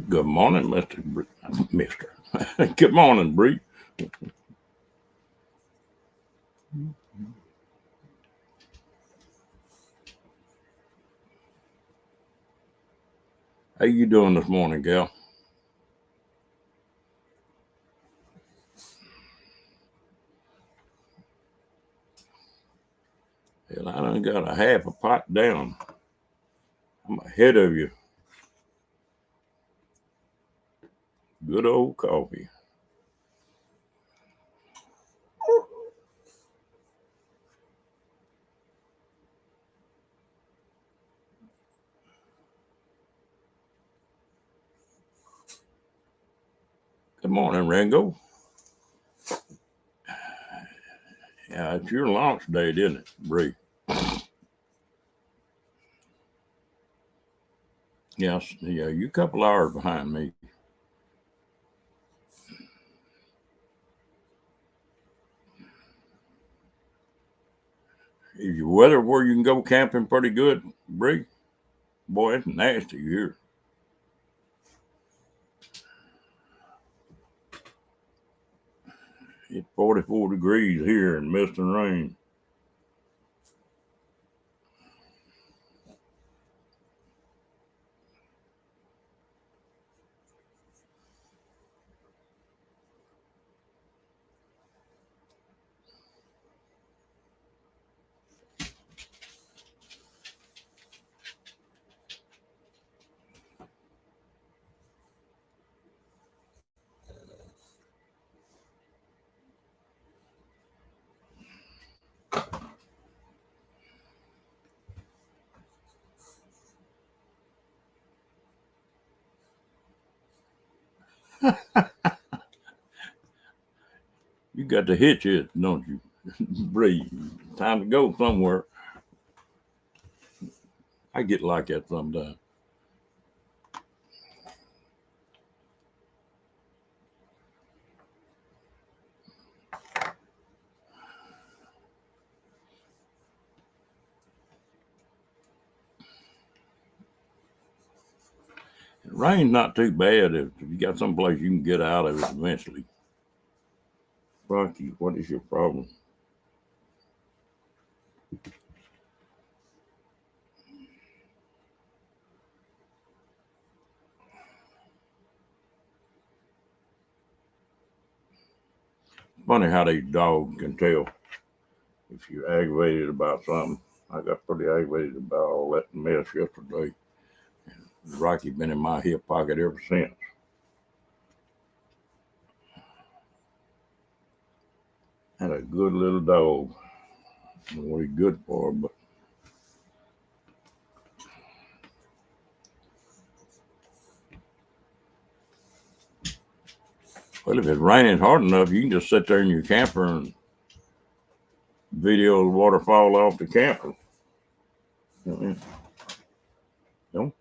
Good morning, Mister. Good morning, Bree. How you doing this morning, gal? Hell, I done got a half a pot down. I'm ahead of you. Good old coffee. Good morning, Ringo. Yeah, it's your launch day, didn't it, Bree? Yes, yeah, you a couple hours behind me. Is your weather where you can go camping pretty good, Bree? Boy, it's nasty here. It's 44 degrees here and mist and rain. You got to hitch it, don't you? Bree, time to go somewhere. I get like that sometimes. Rain's not too bad if you got someplace you can get out of it eventually. Rocky, what is your problem? Funny how these dogs can tell if you're aggravated about something. I got pretty aggravated about all that mess yesterday. Rocky been in my hip pocket ever since. Had a good little dog. I don't know what he's good for, but well, if it's raining hard enough, you can just sit there in your camper and video the waterfall off the camper. You know?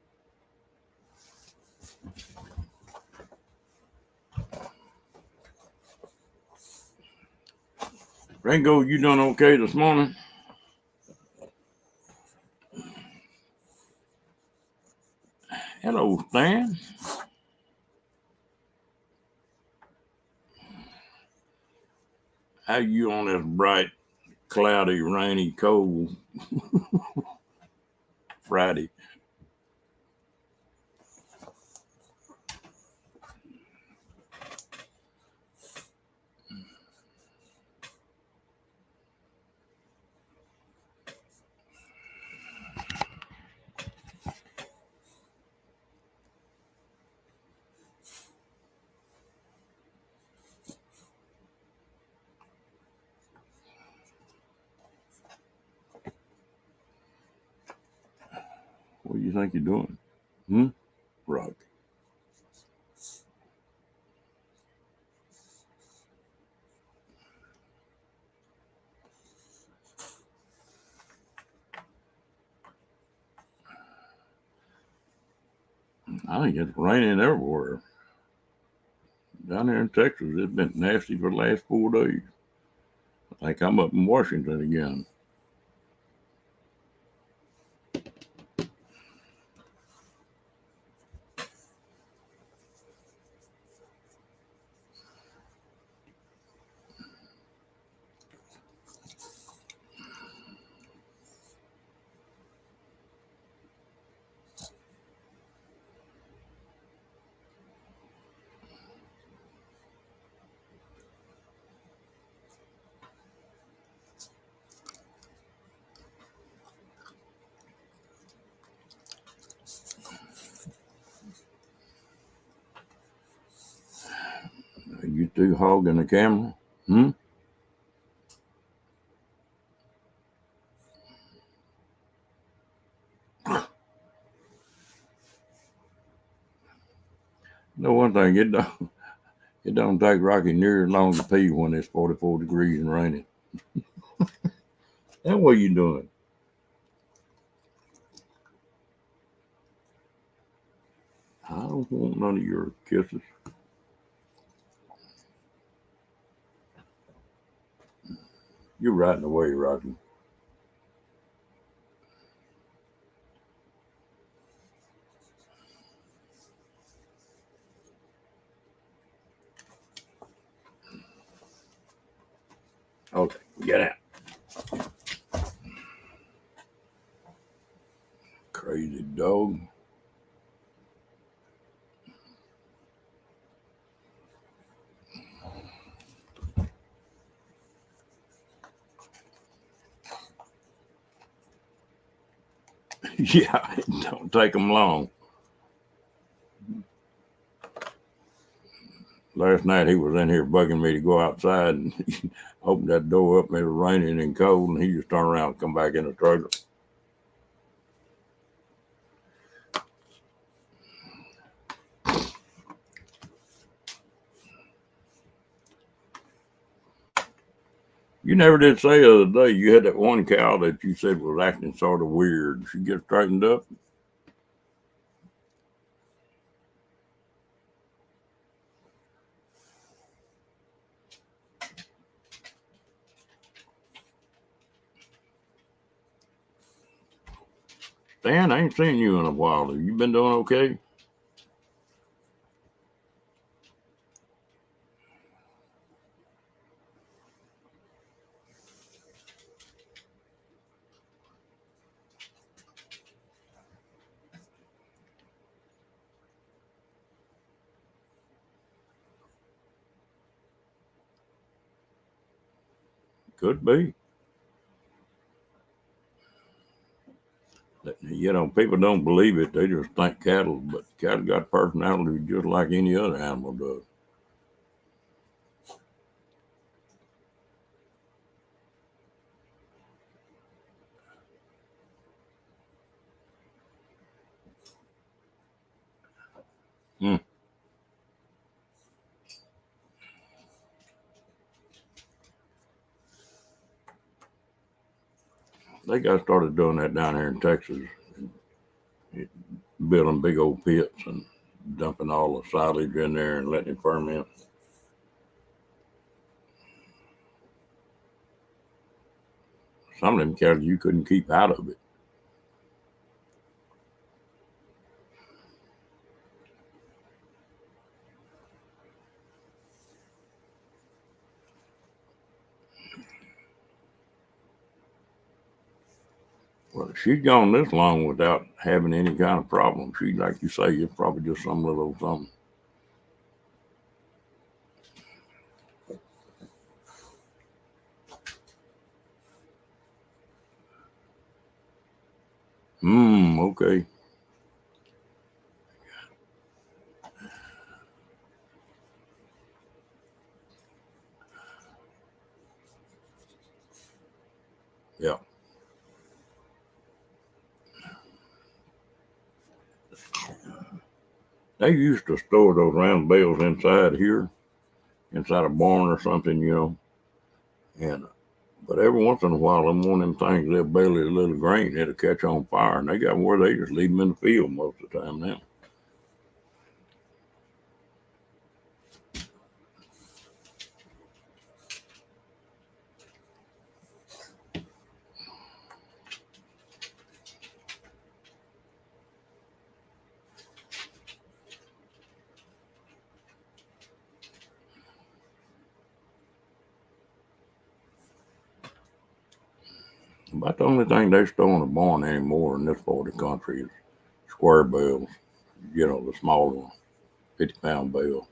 Ringo, you doing okay this morning? Hello, Stan. How you on this bright, cloudy, rainy, cold Friday? What do you think you're doing? Hmm? Rock. I think it's raining everywhere. Down there in Texas, it's been nasty for the last 4 days. think I'm up in Washington again. Are you two hogging the camera? Hmm? No, one thing, it don't take Rocky near as long to pee when it's 44 degrees and raining. That's what you doing. I don't want none of your kisses. You're right in the way, Rocky. Okay, get out. Crazy dog. Yeah, it don't take them long. Last night he was in here bugging me to go outside and he opened that door up and it was raining and cold and he just turned around and come back in the trailer. You never did say the other day you had that one cow that you said was acting sort of weird. She get straightened up. Stan, I ain't seen you in a while. Have you been doing okay? Could be. You know, people don't believe it. They just think cattle, but cattle got personality just like any other animal does. Hmm. They got started doing that down here in Texas, building big old pits and dumping all the silage in there and letting it ferment. Some of them cattle you couldn't keep out of it. Well, she's gone this long without having any kind of problem. She, like you say, it's probably just some little something. Okay. Yeah. They used to store those round bales inside here, inside a barn or something, and but every once in a while, them one of them things, they'll barely a little grain, it'll catch on fire, and they got where they just leave them in the field most of the time now. About the only thing they still in the barn anymore in this part of the country is square bells. You know, the small one, 50-pound bell.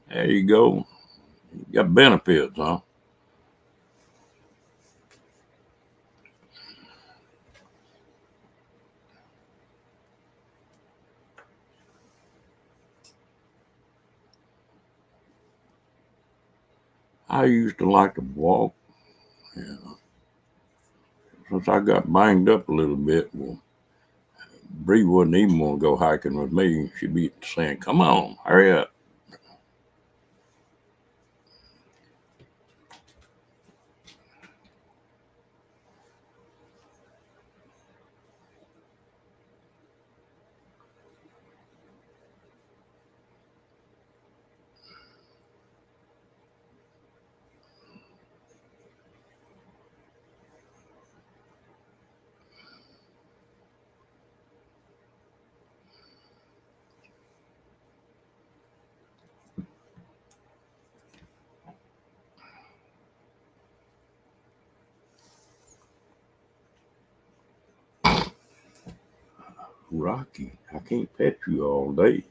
There you go. You got benefits, huh? I used to like to walk. And since I got banged up a little bit, well, Bree wouldn't even want to go hiking with me. She'd be saying, "Come on, hurry up." Rocky, I can't pet you all day.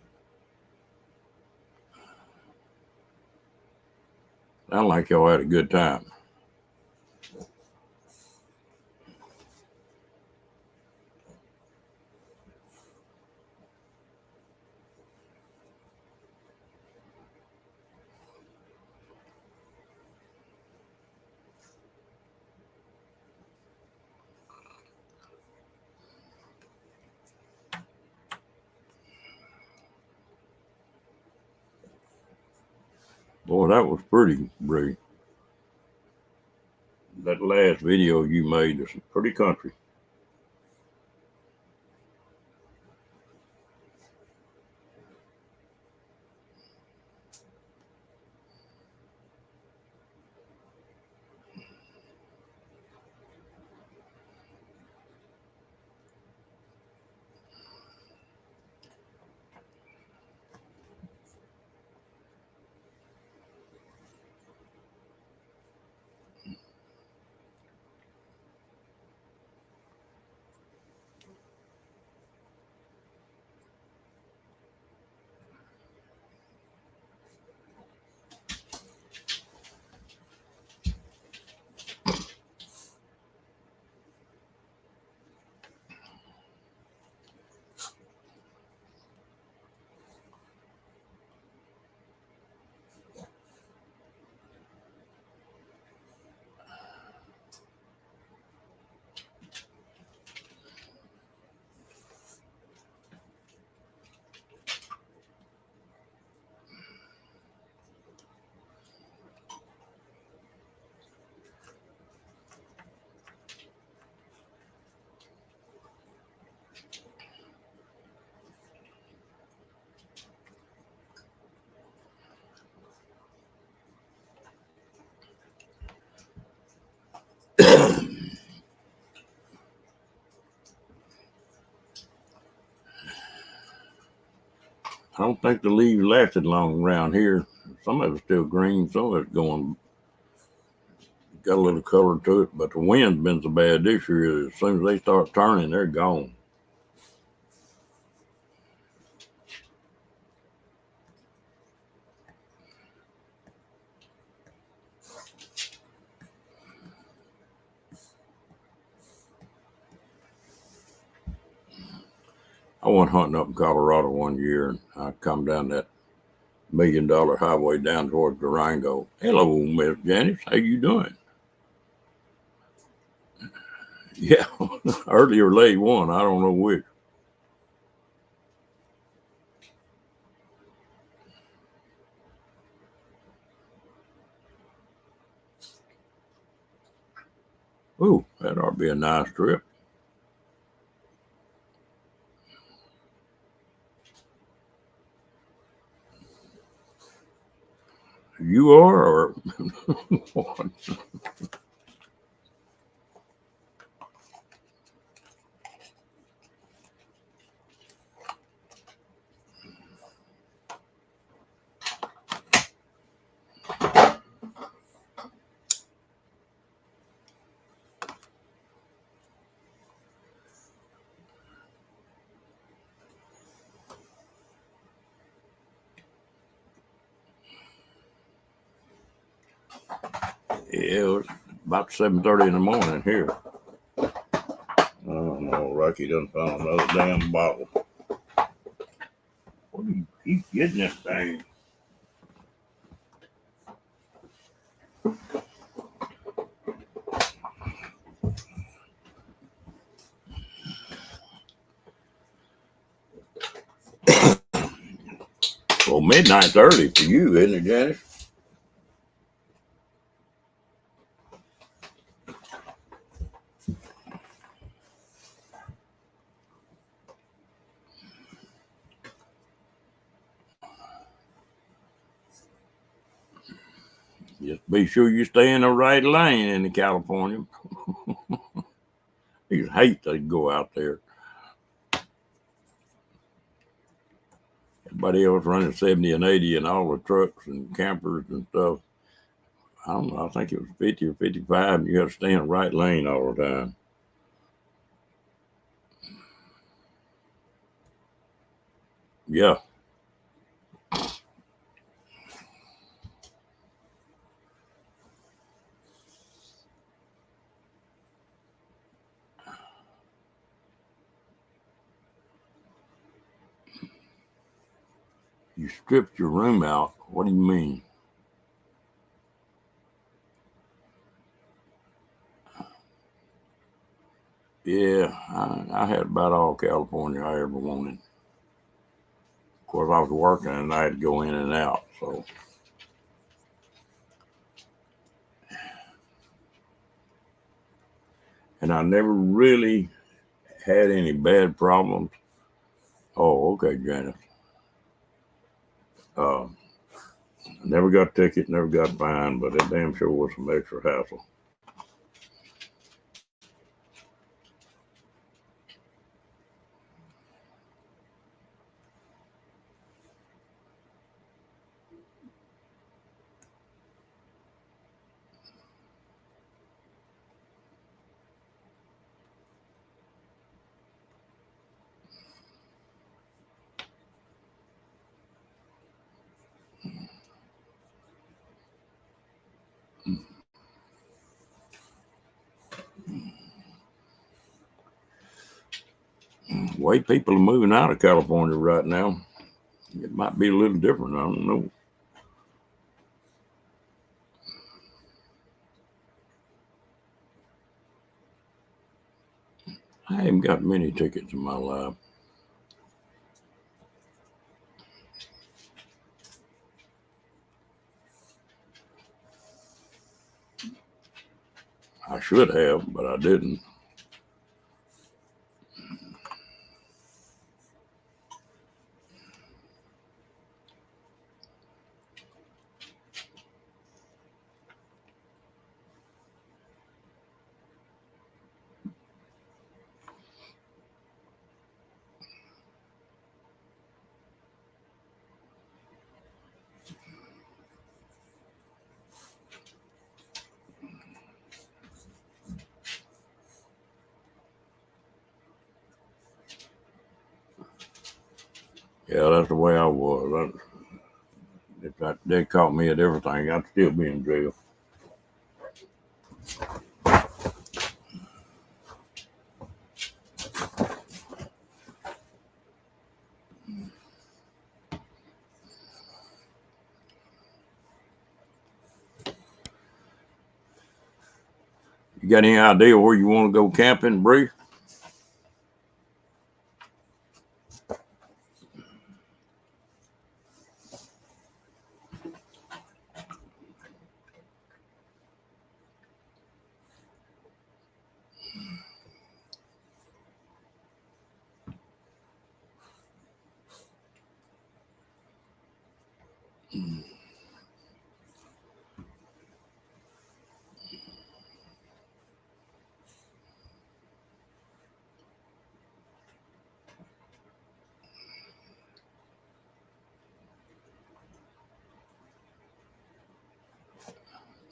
Sound like y'all had a good time. Boy, that was pretty, Bree. That last video you made is pretty country. I don't think the leaves lasted long around here. Some of it's still green, some of it's going got a little color to it, but the wind's been so bad this year. As soon as they start turning, they're gone. I went hunting up in Colorado one year, and I come down that $1 million highway down towards Durango. Hello, Miss Janice, how you doing? Yeah, early or late one, I don't know which. Ooh, that ought to be a nice trip. You are, or what? Yeah, it was about 7:30 in the morning here. Oh no, Rocky done found another damn bottle. What do you keep getting this thing? Well, midnight's early for you, isn't it, Janice? Just be sure you stay in the right lane in the California. You hate to go out there. Everybody else running 70 and 80 and all the trucks and campers and stuff. I don't know, I think it was 50 or 55, and you have to stay in the right lane all the time. Yeah. You stripped your room out. What do you mean? Yeah, I had about all California I ever wanted. Of course, I was working and I had to go in and out. So, and I never really had any bad problems. Oh, okay, Janice. Uh, never got a ticket, never got fined, but it damn sure was some extra hassle. The way people are moving out of California right now, it might be a little different. I don't know. I haven't got many tickets in my life. I should have, but I didn't. Yeah, that's the way I was. If they caught me at everything, I'd still be in jail. You got any idea where you want to go camping, Bree?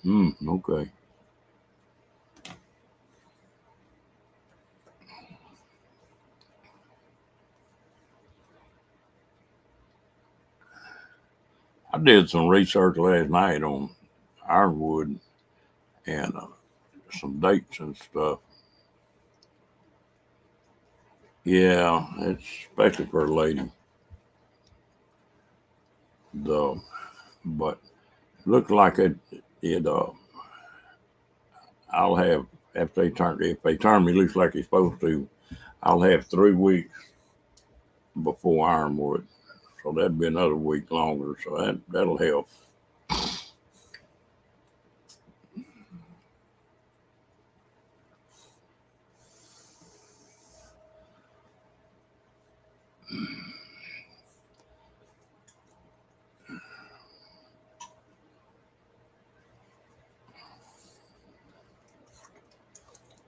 Okay. I did some research last night on ironwood and some dates and stuff. Yeah, it's especially for a lady. The but look like it. I'll have after they turn if they turn me loose like they're supposed to. I'll have 3 weeks before ironwood, so that'd be another week longer. So that'll help.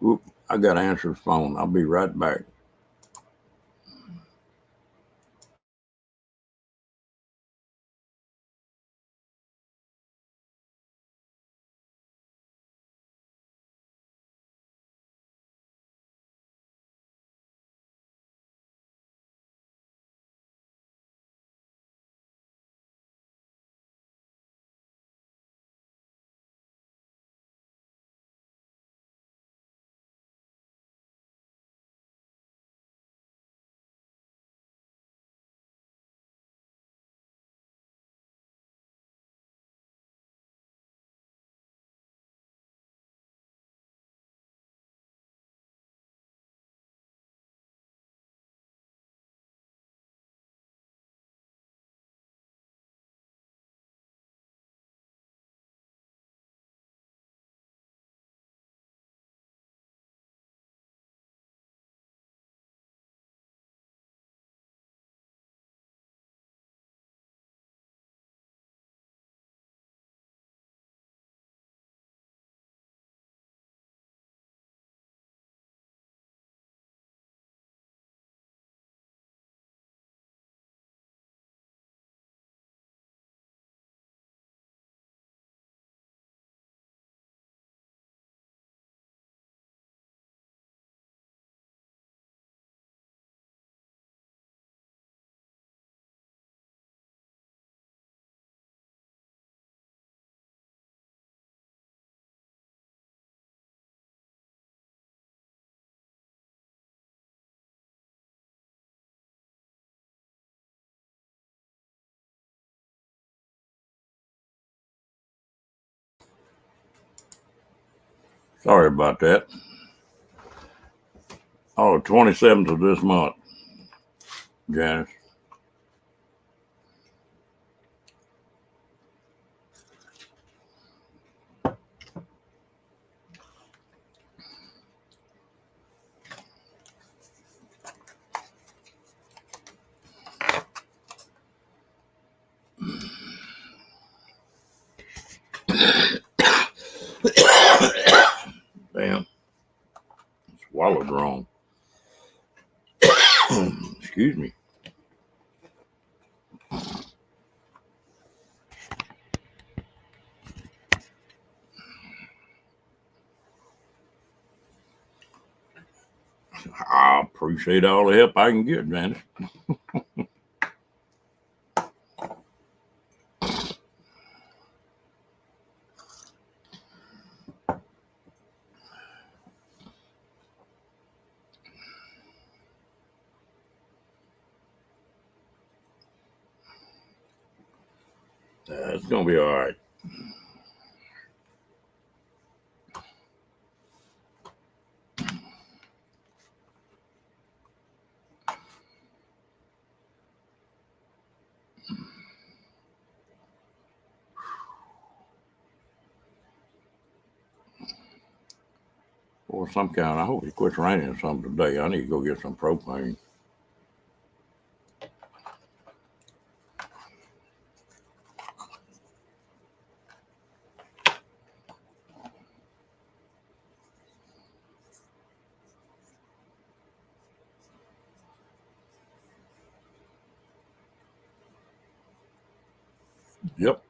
Oop, I got to answer the phone. I'll be right back. Sorry about that. Oh, 27th of this month, Janice. Damn, swallowed wrong. Excuse me. I appreciate all the help I can get, Janice. It's gonna be all right. Or some kind. I hope it quits raining some today. I need to go get some propane. Yep.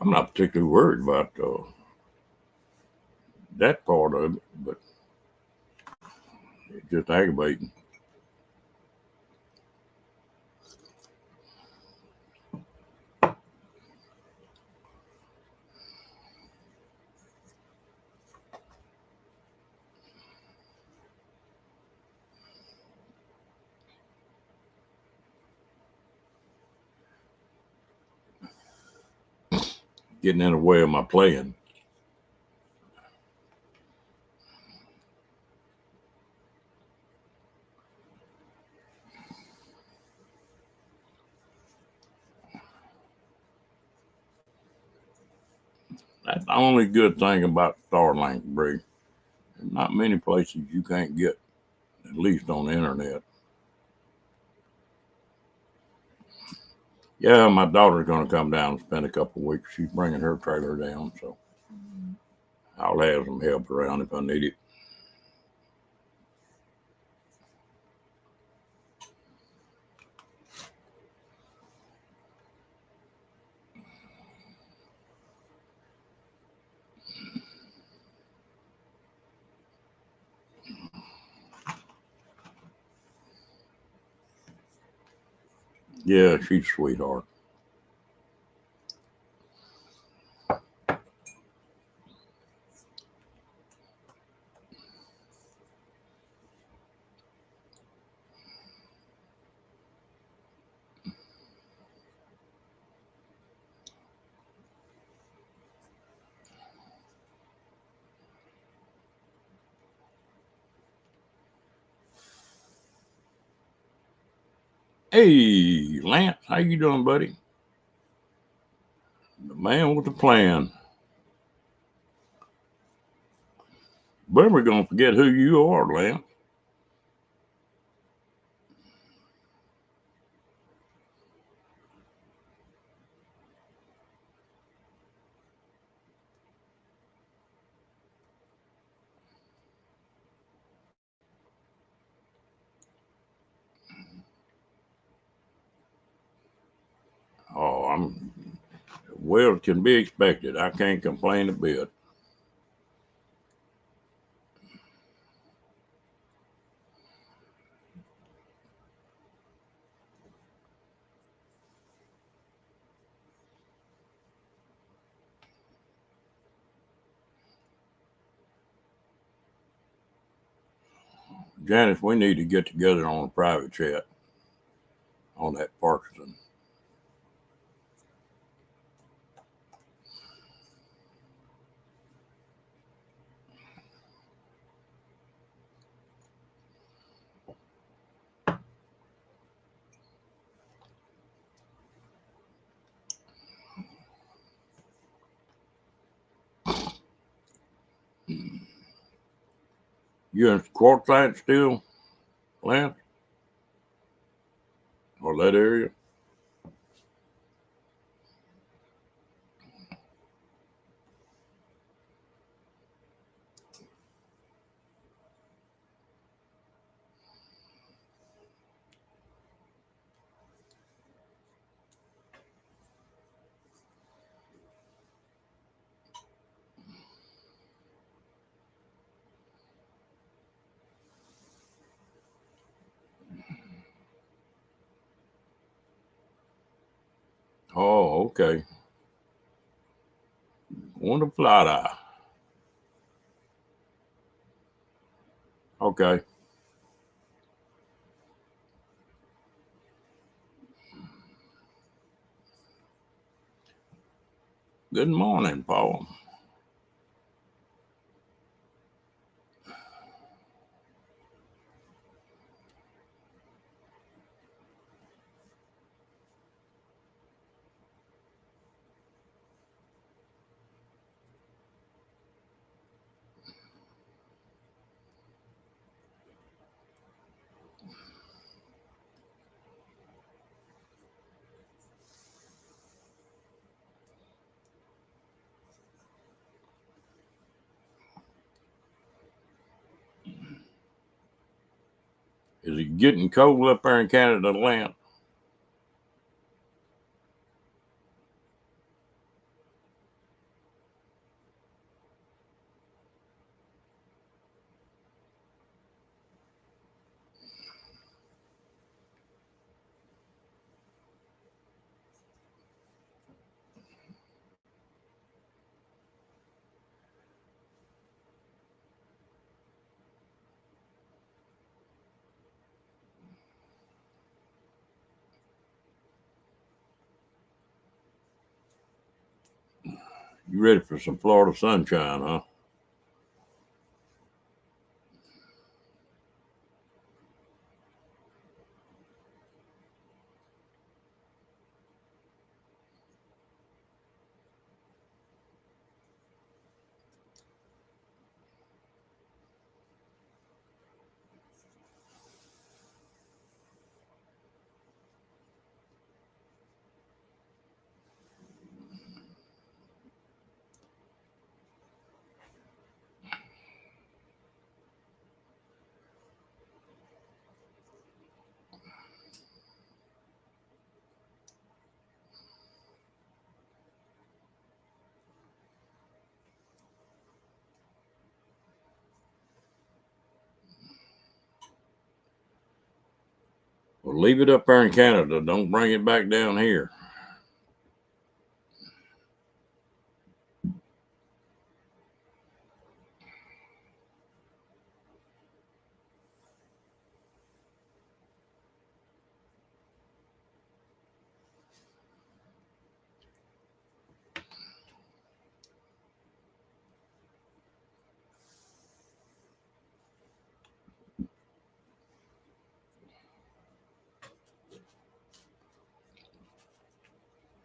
I'm not particularly worried about that part of it, but it's just aggravating. Getting in the way of my playing. That's the only good thing about Starlink, Bree. There's not many places you can't get, at least on the internet. Yeah, my daughter's going to come down and spend a couple of weeks. She's bringing her trailer down, so I'll have some help around if I need it. Yeah, she's a sweetheart. Hey, Lance, how you doing, buddy? The man with the plan. But we're going to forget who you are, Lance. Oh, well, it can be expected. I can't complain a bit. Janice, we need to get together on a private chat on that Parkinson. You in Quartzsite still, Lance? Or that area? Oh, okay. On the Plata. Okay. Good morning, Paul. Is it getting cold up there in Canada, Lance? You ready for some Florida sunshine, huh? Well, leave it up there in Canada. Don't bring it back down here.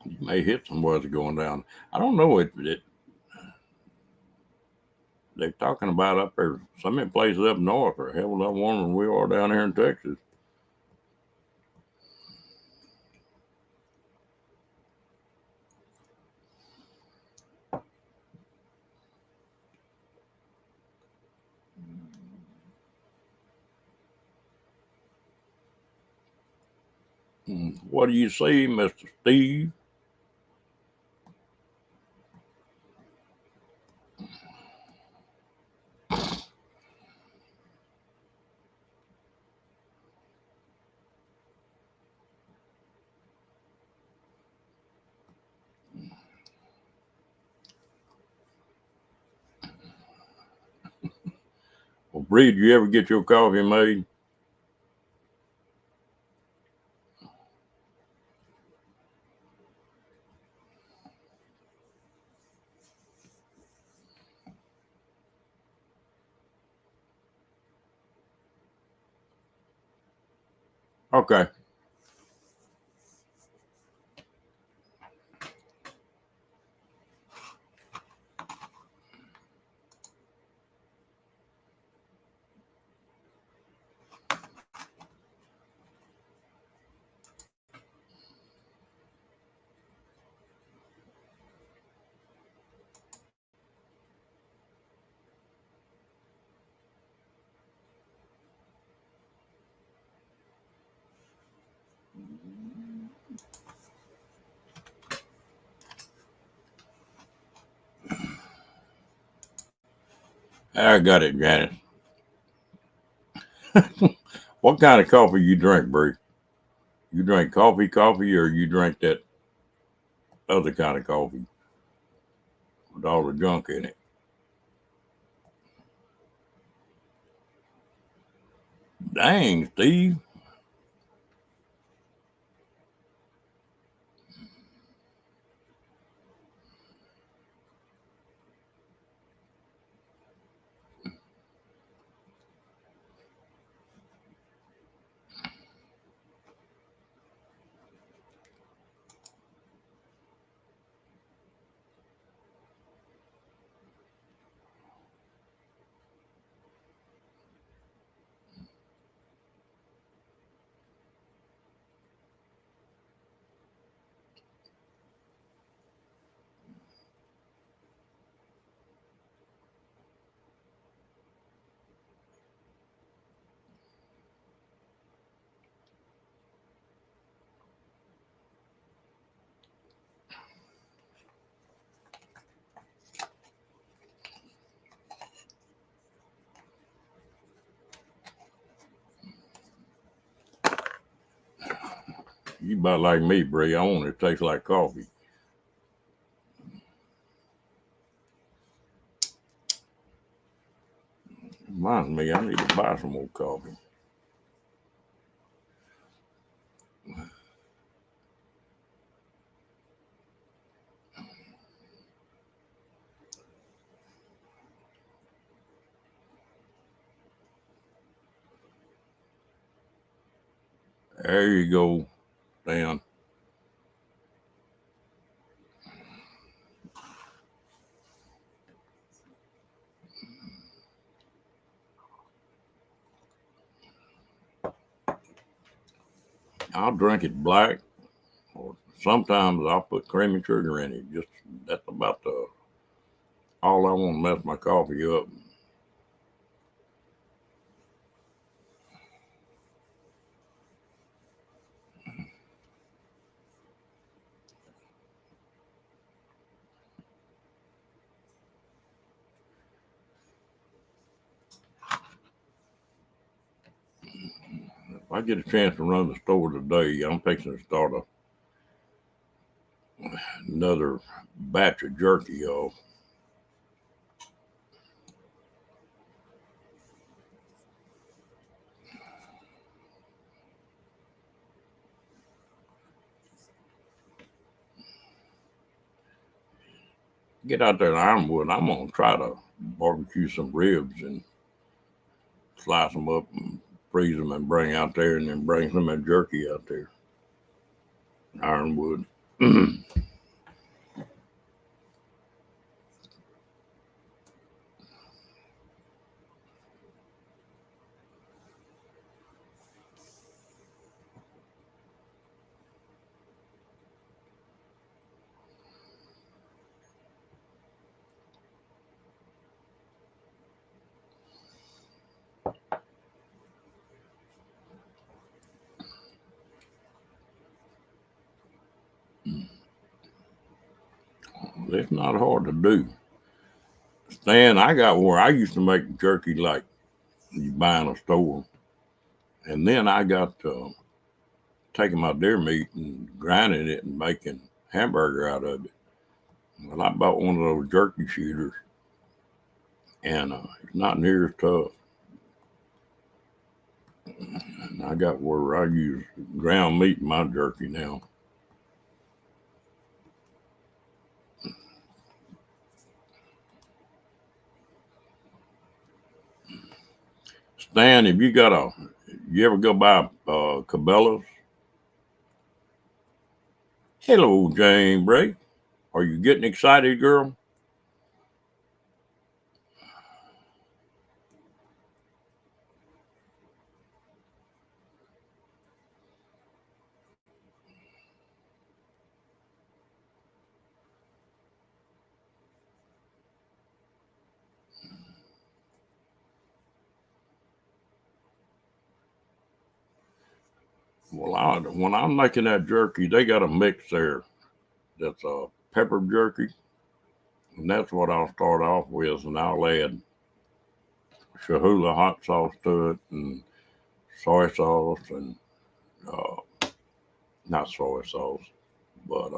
You may hit some weather going down. I don't know. They're talking about up there. Some of the places up north are a hell of a lot warmer than we are down here in Texas. What do you see, Mr. Steve? Well, Bree, did you ever get your coffee made? Okay. I got it, Janice. What kind of coffee you drink, Bree? You drink coffee, or you drink that other kind of coffee with all the junk in it? Dang, Steve. You about like me, Bree. I want it to taste like coffee. Reminds me, I need to buy some more coffee. There you go, Dan. I'll drink it black, or sometimes I'll put creamy sugar in it. Just that's about all I want to mess my coffee up. If I get a chance to run the store today, I'm fixing to start another batch of jerky off. Get out there in Ironwood. I'm gonna try to barbecue some ribs and slice them up and freeze them and bring out there, and then bring some of that jerky out there. Ironwood. It's not hard to do. Stan, I got where I used to make jerky like you buy in a store, and then I got taking my deer meat and grinding it and making hamburger out of it. Well, I bought one of those jerky shooters, and it's not near as tough. And I got where I use ground meat in my jerky now. Stan, if you ever go by Cabela's? Hello, Jane Bray. Are you getting excited, girl? Well, when I'm making that jerky, they got a mix there that's pepper jerky, and that's what I'll start off with, and I'll add Cholula hot sauce to it, and soy sauce, and uh, not soy sauce, but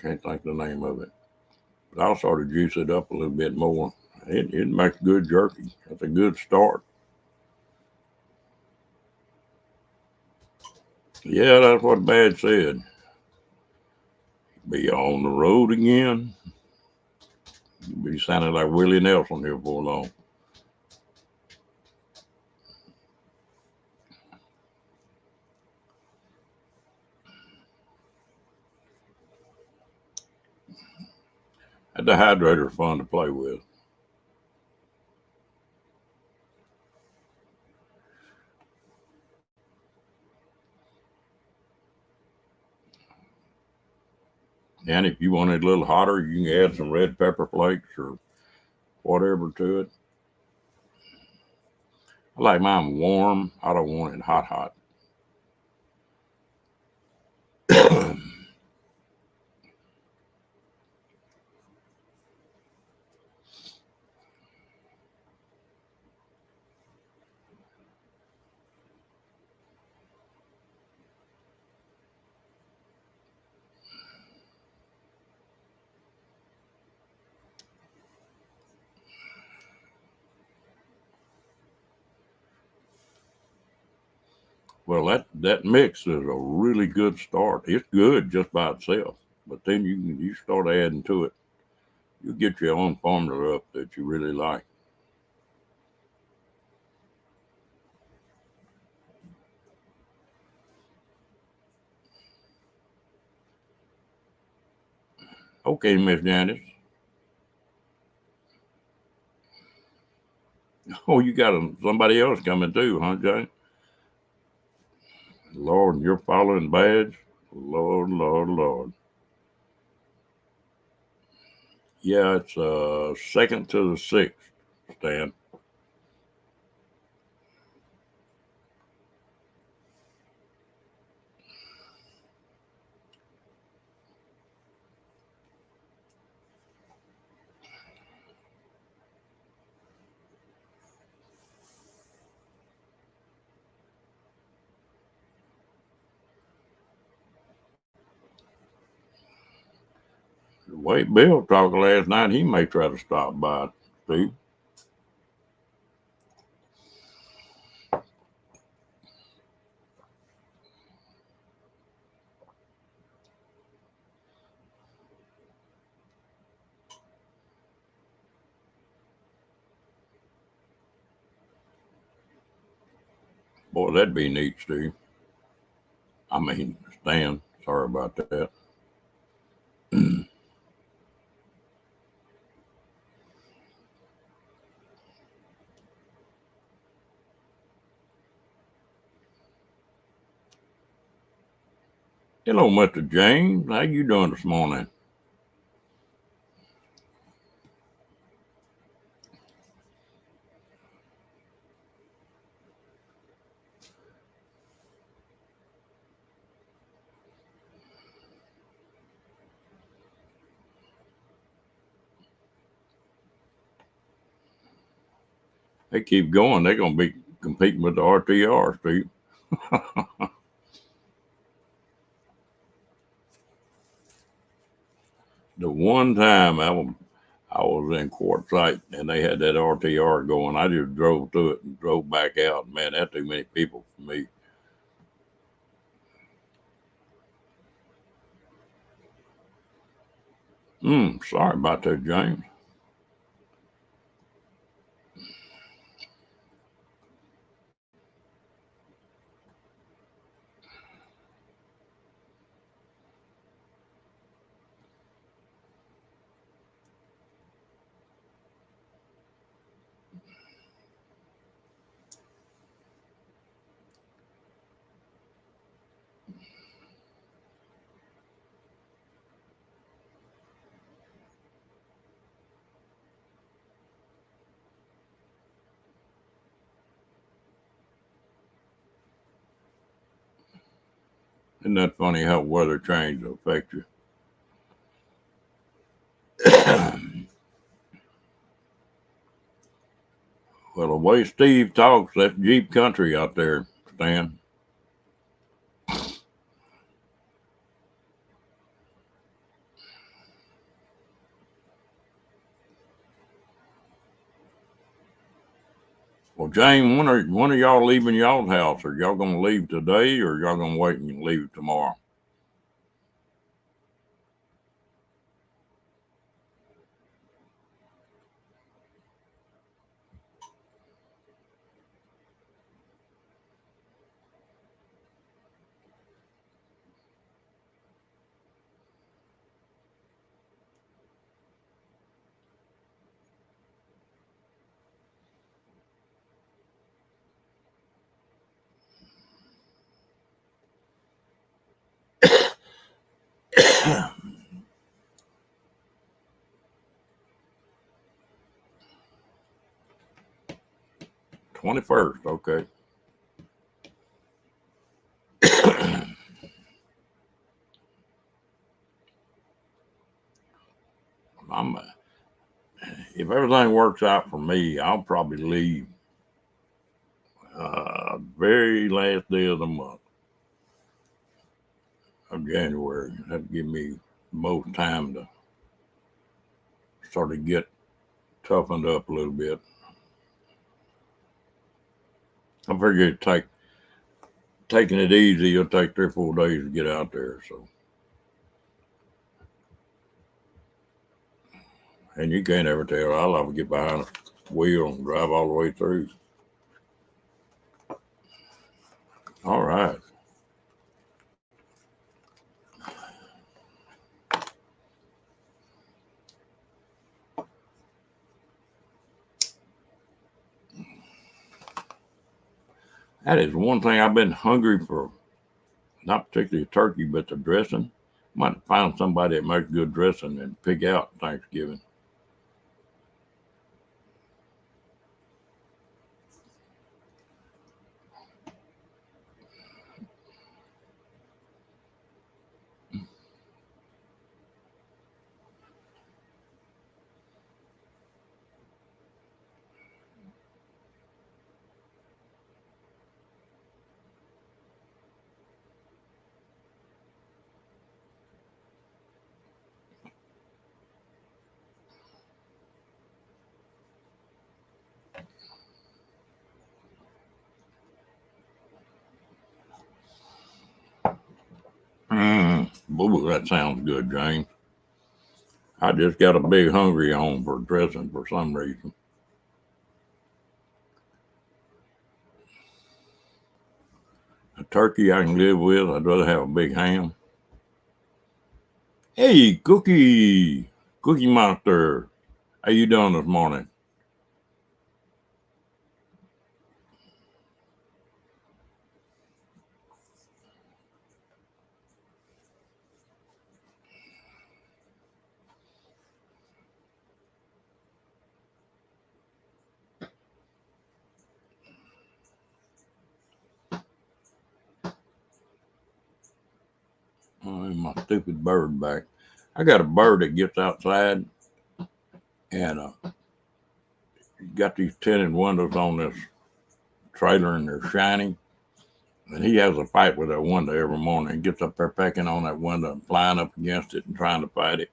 can't think the name of it. But I'll sort of juice it up a little bit more. It makes good jerky. That's a good start. Yeah, that's what Bad said. Be on the road again. Be sounding like Willie Nelson here for long. That dehydrator's fun to play with. And if you want it a little hotter, you can add some red pepper flakes or whatever to it. I like mine warm. I don't want it hot. Well, that mix is a really good start. It's good just by itself, but then you start adding to it. You get your own formula up that you really like. Okay, Miss Janice. Oh, you got somebody else coming too, huh, Jane? Lord, you're following badge. Lord, Lord, Lord. Yeah, it's 2nd to the 6th, Stan. The way Bill talked last night, he may try to stop by, Steve. Boy, that'd be neat, Steve. I mean, Stan. Sorry about that. Hello, Mr. James. How you doing this morning? They keep going. They're going to be competing with the RTR, Steve. The one time I was in Quartzsite and they had that RTR going, I just drove through it and drove back out. Man, that's too many people for me. Sorry about that, James. Isn't that funny how weather change will affect you? Well, the way Steve talks, that's Jeep country out there, Stan. Well, James, when are y'all leaving y'all's house? Are y'all gonna leave today, or y'all gonna wait and leave tomorrow? '21st. Okay. I'm if everything works out for me, I'll probably leave very last day of the month of January. That'd give me most time to sort of get toughened up a little bit. I figure taking it easy. It'll take 3 or 4 days to get out there. So, and you can't ever tell. I'll ever get behind a wheel and drive all the way through. All right. That is one thing I've been hungry for, not particularly turkey, but the dressing. Might find somebody that makes good dressing and pick out Thanksgiving. Boo, that sounds good, James. I just got a big hungry on for dressing for some reason. A turkey I can live with. I'd rather have a big ham. Hey, Cookie Monster, how you doing this morning? Oh, my stupid bird back. I got a bird that gets outside and got these tinted windows on this trailer and they're shiny. And he has a fight with that window every morning. He gets up there pecking on that window and flying up against it and trying to fight it.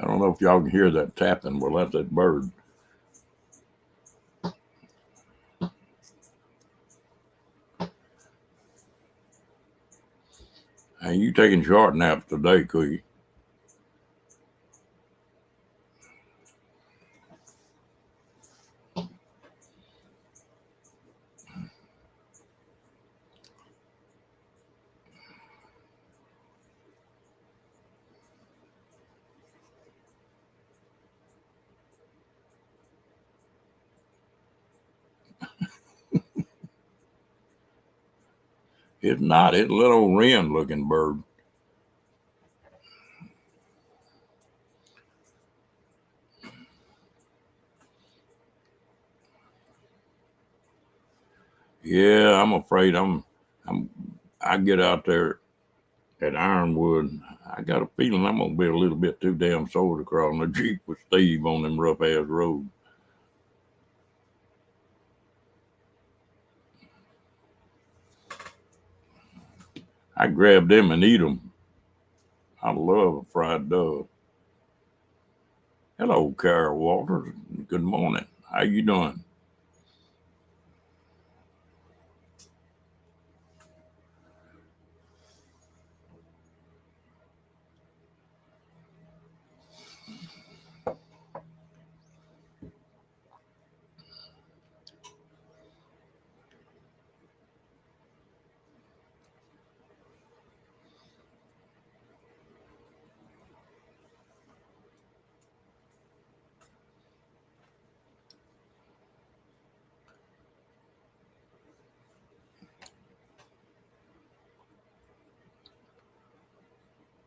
I don't know if y'all can hear that tapping. Well, that's that bird. Hey, you taking short naps today, Cookie? It's not. It's a little wren looking bird. Yeah, I'm afraid I'm I get out there at Ironwood. I got a feeling I'm gonna be a little bit too damn sore to crawl in a Jeep with Steve on them rough ass roads. I grab them and eat them. I love a fried dove. Hello, Carol Walters. Good morning. How you doing?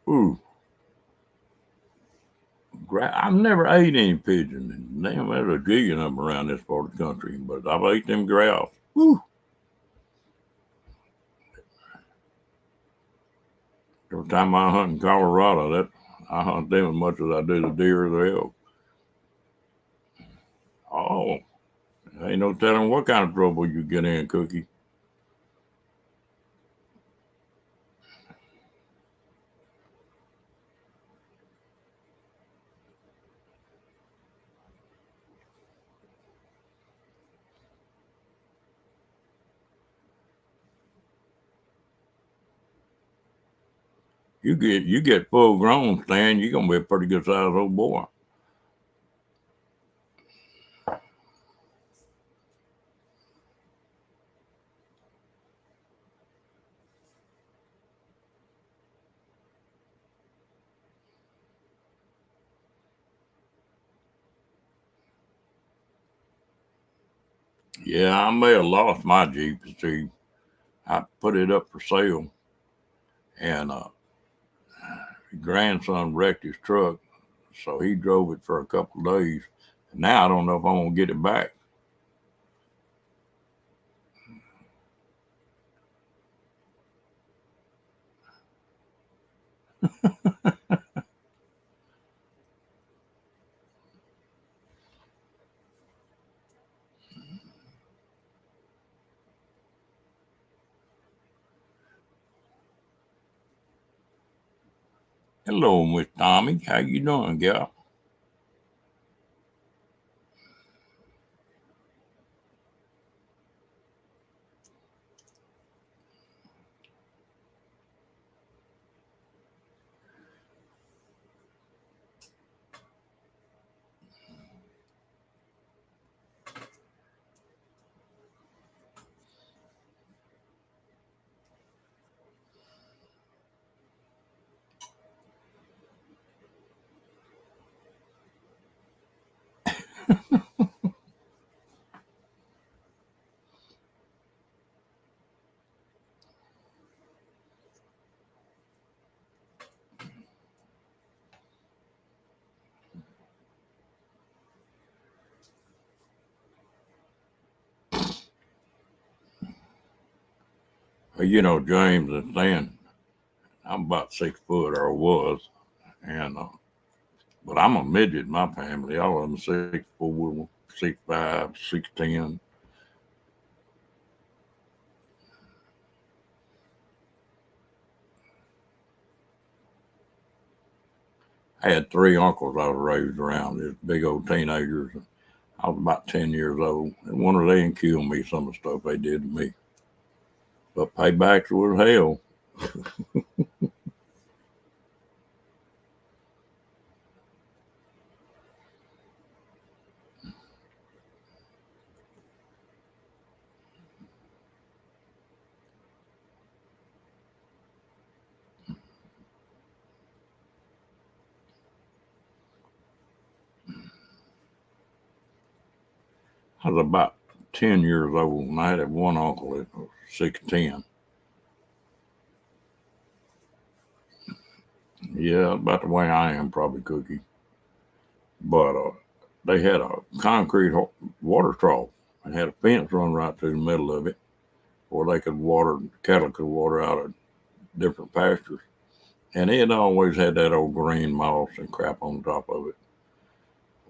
Ooh, I've never ate any pigeon. Damn, there's a jillion of them around this part of the country, but I've ate them grouse. Woo! Every time I hunt in Colorado, that I hunt them as much as I do the deer or the elk. Oh, ain't no telling what kind of trouble you get in, Cookie. You get full grown, Stan, you're gonna be a pretty good sized old boy. Yeah, I may have lost my Jeep. See, I put it up for sale, and grandson wrecked his truck, so he drove it for a couple of days. Now I don't know if I'm gonna get it back. Hello, Miss Tommy. How you doing, gal? Well, James and Stan, I'm about 6 foot or was, and but I'm a midget in my family. All of them 6'4", 6'5", 6'10". I had three uncles I was raised around, just big old teenagers. I was about 10 years old, and one of them killed me, some of the stuff they did to me. But paybacks was hell. I was about 10 years old, and I had one uncle that was 6'10". Yeah, about the way I am, probably Cookie. But they had a concrete water trough and had a fence run right through the middle of it where they could water, cattle could water out of different pastures. And it always had that old green moss and crap on top of it.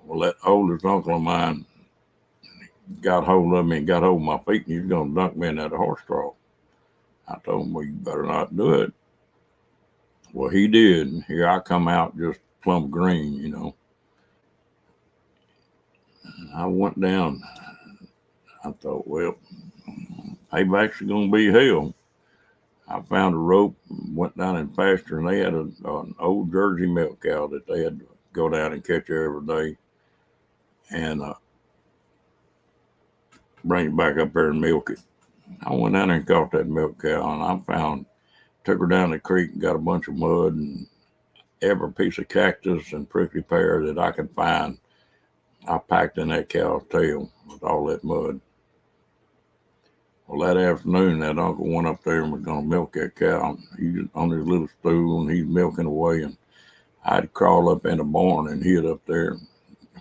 Well, that oldest uncle of mine got hold of me and got hold of my feet, and he was going to dunk me in that horse trough. I told him, well, you better not do it. Well, he did. And here I come out just plumb green. I went down. I thought, well, payback's going to be hell. I found a rope, went down in pasture, and they had an old Jersey milk cow that they had to go down and catch every day and bring it back up there and milk it. I went down there and caught that milk cow, and took her down the creek and got a bunch of mud and every piece of cactus and prickly pear that I could find. I packed in that cow's tail with all that mud. Well, that afternoon, that uncle went up there and was going to milk that cow. He was on his little stool and he's milking away. And I'd crawl up in the barn and hid up there.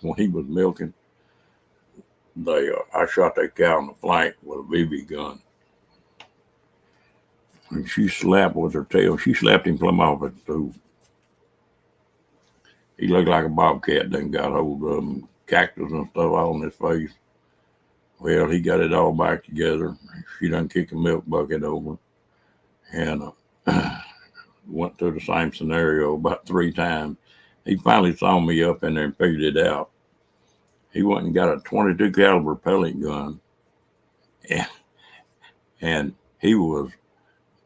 When he was milking, I shot that cow in the flank with a BB gun. And she slapped with her tail. She slapped him plumb off at the stool. He looked like a bobcat. Then got hold of him, cactus and stuff all in his face. Well, he got it all back together. She done kicked a milk bucket over and went through the same scenario about 3 times. He finally saw me up in there and figured it out. He went and got a 22 caliber pellet gun, and, and he was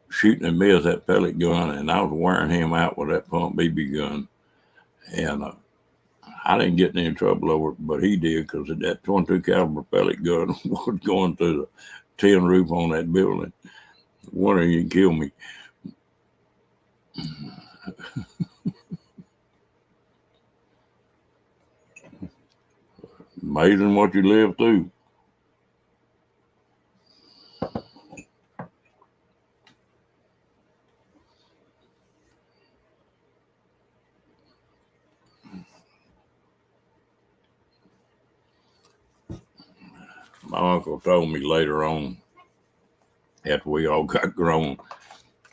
shooting at me with that pellet gun, and I was wearing him out with that pump BB gun. And I didn't get in any trouble over it, but he did because that 22 caliber pellet gun was going through the tin roof on that building. One of you can kill me. Amazing what you live through. My uncle told me later on, after we all got grown,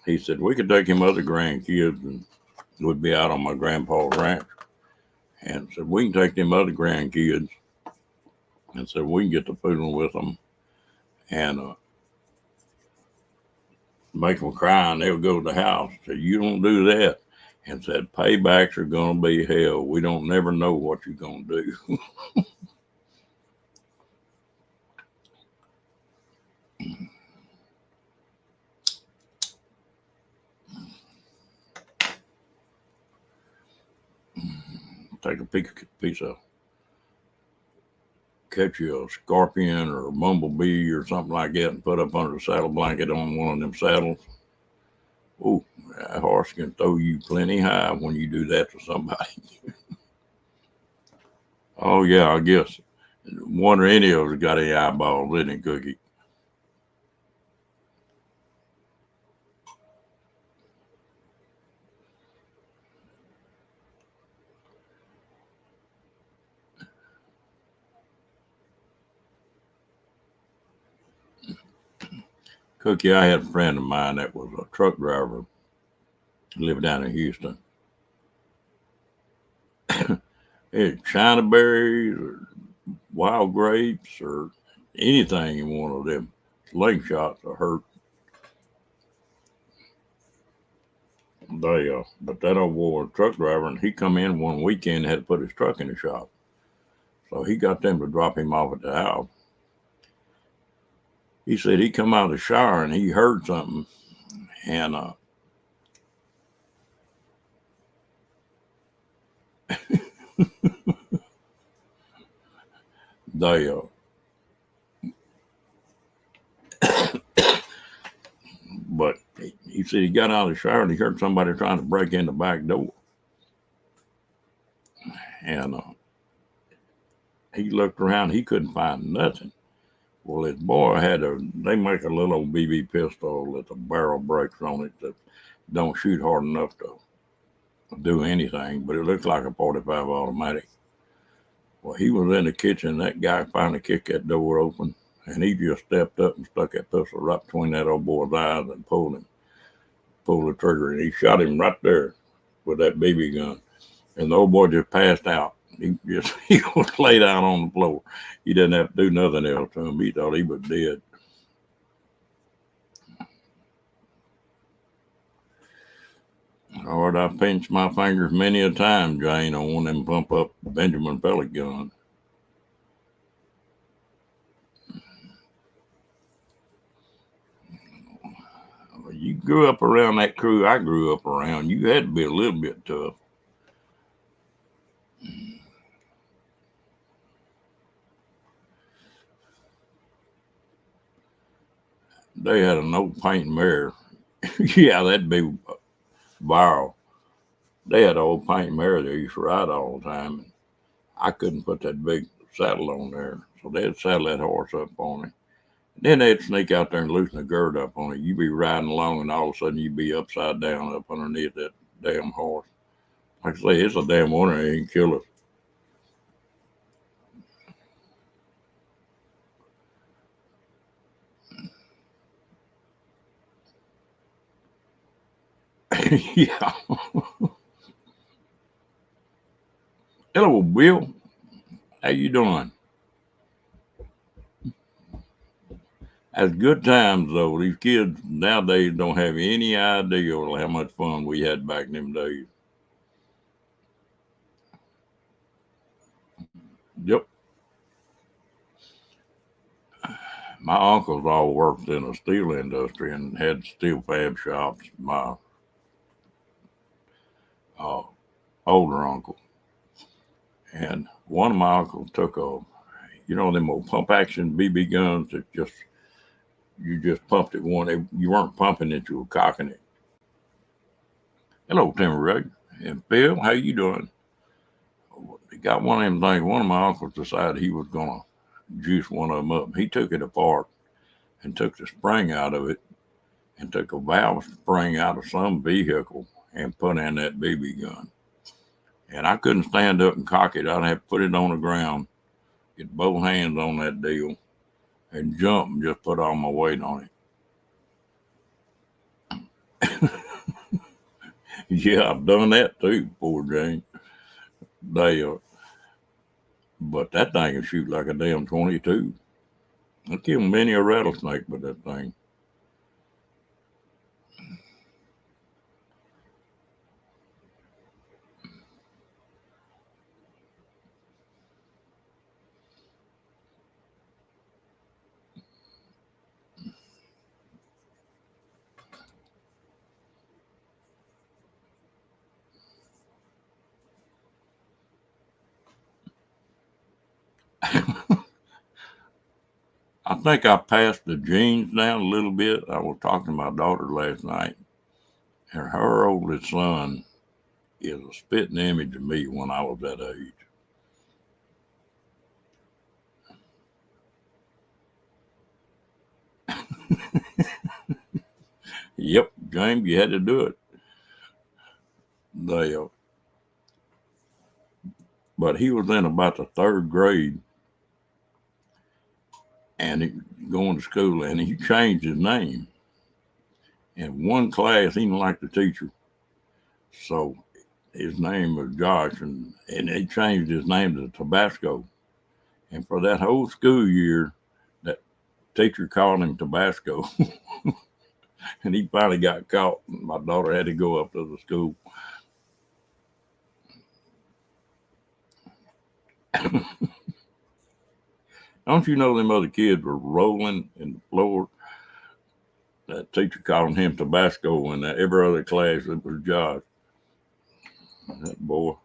he said we could take him other grandkids and we'd be out on my grandpa's ranch. And said we can take them other grandkids and said we can get to fooling with them and make them cry and they'll go to the house. Said you don't do that. And said paybacks are going to be hell. We don't never know what you're going to do. Take a piece of, catch you a scorpion or a bumblebee or something like that and put up under the saddle blanket on one of them saddles. Oh, that horse can throw you plenty high when you do that to somebody. Oh, yeah, I guess. Wonder any of us got any eyeballs, didn't it, Cookie? Cookie, I had a friend of mine that was a truck driver, lived down in Houston. It China berries or wild grapes or anything in one of them slingshots will hurt. But that old boy was a truck driver, and he come in one weekend and had to put his truck in the shop. So he got them to drop him off at the house. He said he come out of the shower and he heard something, and they but he said he got out of the shower and he heard somebody trying to break in the back door, and he looked around. He couldn't find nothing. Well, his boy they make a little old BB pistol that the barrel breaks on it that don't shoot hard enough to do anything, but it looks like a 45 automatic. Well, he was in the kitchen. That guy finally kicked that door open, and he just stepped up and stuck that pistol right between that old boy's eyes and pulled the trigger, and he shot him right there with that BB gun. And the old boy just passed out. He was laid out on the floor. He didn't have to do nothing else to him. He thought he was dead. Lord, I pinched my fingers many a time, Jane, on one of them pump up Benjamin pellet guns. You grew up around that crew I grew up around. You had to be a little bit tough. They had an old paint mirror. Yeah, that'd be viral. They had an old paint mirror they used to ride all the time. And I couldn't put that big saddle on there. So they'd saddle that horse up on it. Then they'd sneak out there and loosen the gird up on it. You'd be riding along and all of a sudden you'd be upside down up underneath that damn horse. Like I say, it's a damn wonder they ain't kill us. Yeah. Hello, Bill. How you doing? That's good times though. These kids nowadays don't have any idea how much fun we had back in them days. Yep. My uncles all worked in the steel industry and had steel fab shops. My uh, older uncle and one of my uncles took them old pump action BB guns that you just pumped it one. You weren't pumping it, you were cocking it. Hello, Timmy Ray and Phil. How you doing? He got one of them things. One of my uncles decided he was gonna juice one of them up. He took it apart and took the spring out of it and took a valve spring out of some vehicle and put in that BB gun. And I couldn't stand up and cock it. I'd have to put it on the ground, get both hands on that deal, and jump and just put all my weight on it. Yeah, I've done that too, poor Jane. They, but that thing can shoot like a damn 22. I killed many a rattlesnake with that thing. I think I passed the genes down a little bit. I was talking to my daughter last night, and her oldest son is a spitting image of me when I was that age. Yep, James, you had to do it. They, but he was in about the third grade and going to school, and he changed his name. In one class, he didn't like the teacher, so his name was Josh, and he changed his name to Tabasco. And for that whole school year, that teacher called him Tabasco, and he finally got caught. And my daughter had to go up to the school. Don't you know them other kids were rolling in the floor? That teacher calling him Tabasco, and every other class it was Josh. That boy.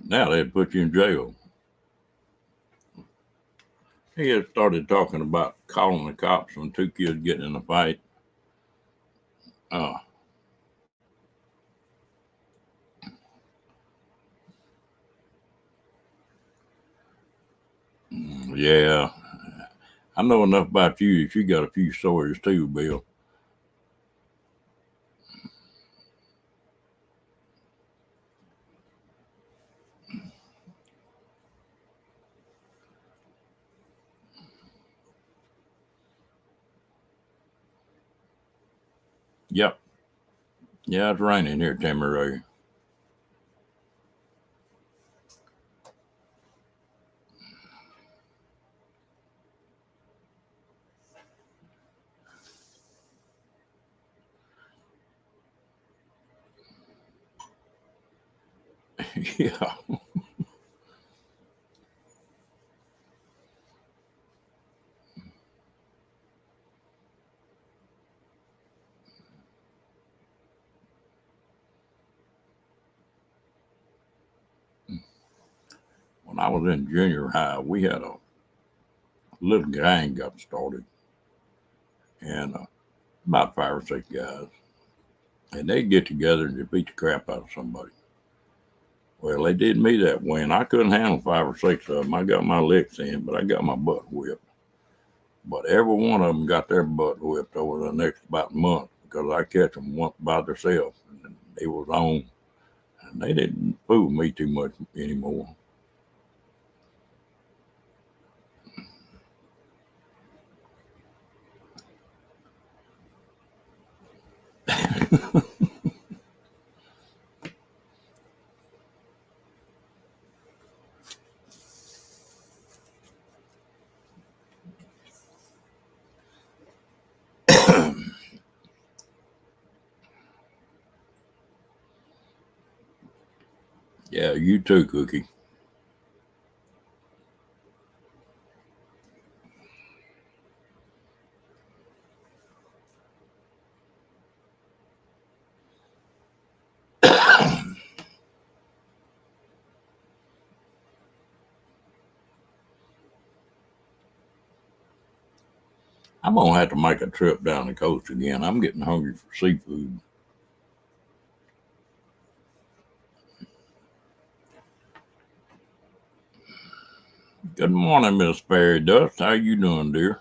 Now they'd put you in jail. He had started talking about calling the cops when two kids getting in a fight. Uh, yeah, I know enough about you that you got a few stories too, Bill. Yep. Yeah, it's raining here, Tamaray. Yeah. When I was in junior high, we had a little gang got started, and about 5 or 6 guys, and they'd get together and just beat the crap out of somebody. Well, they did me that way, and I couldn't handle 5 or 6 of them. I got my licks in, but I got my butt whipped. But every one of them got their butt whipped over the next about month because I catch them once by themselves, and they was on, and they didn't fool me too much anymore. Yeah, you too, Cookie. I'm gonna have to make a trip down the coast again. I'm getting hungry for seafood. Good morning, Miss Fairy Dust. How you doing, dear?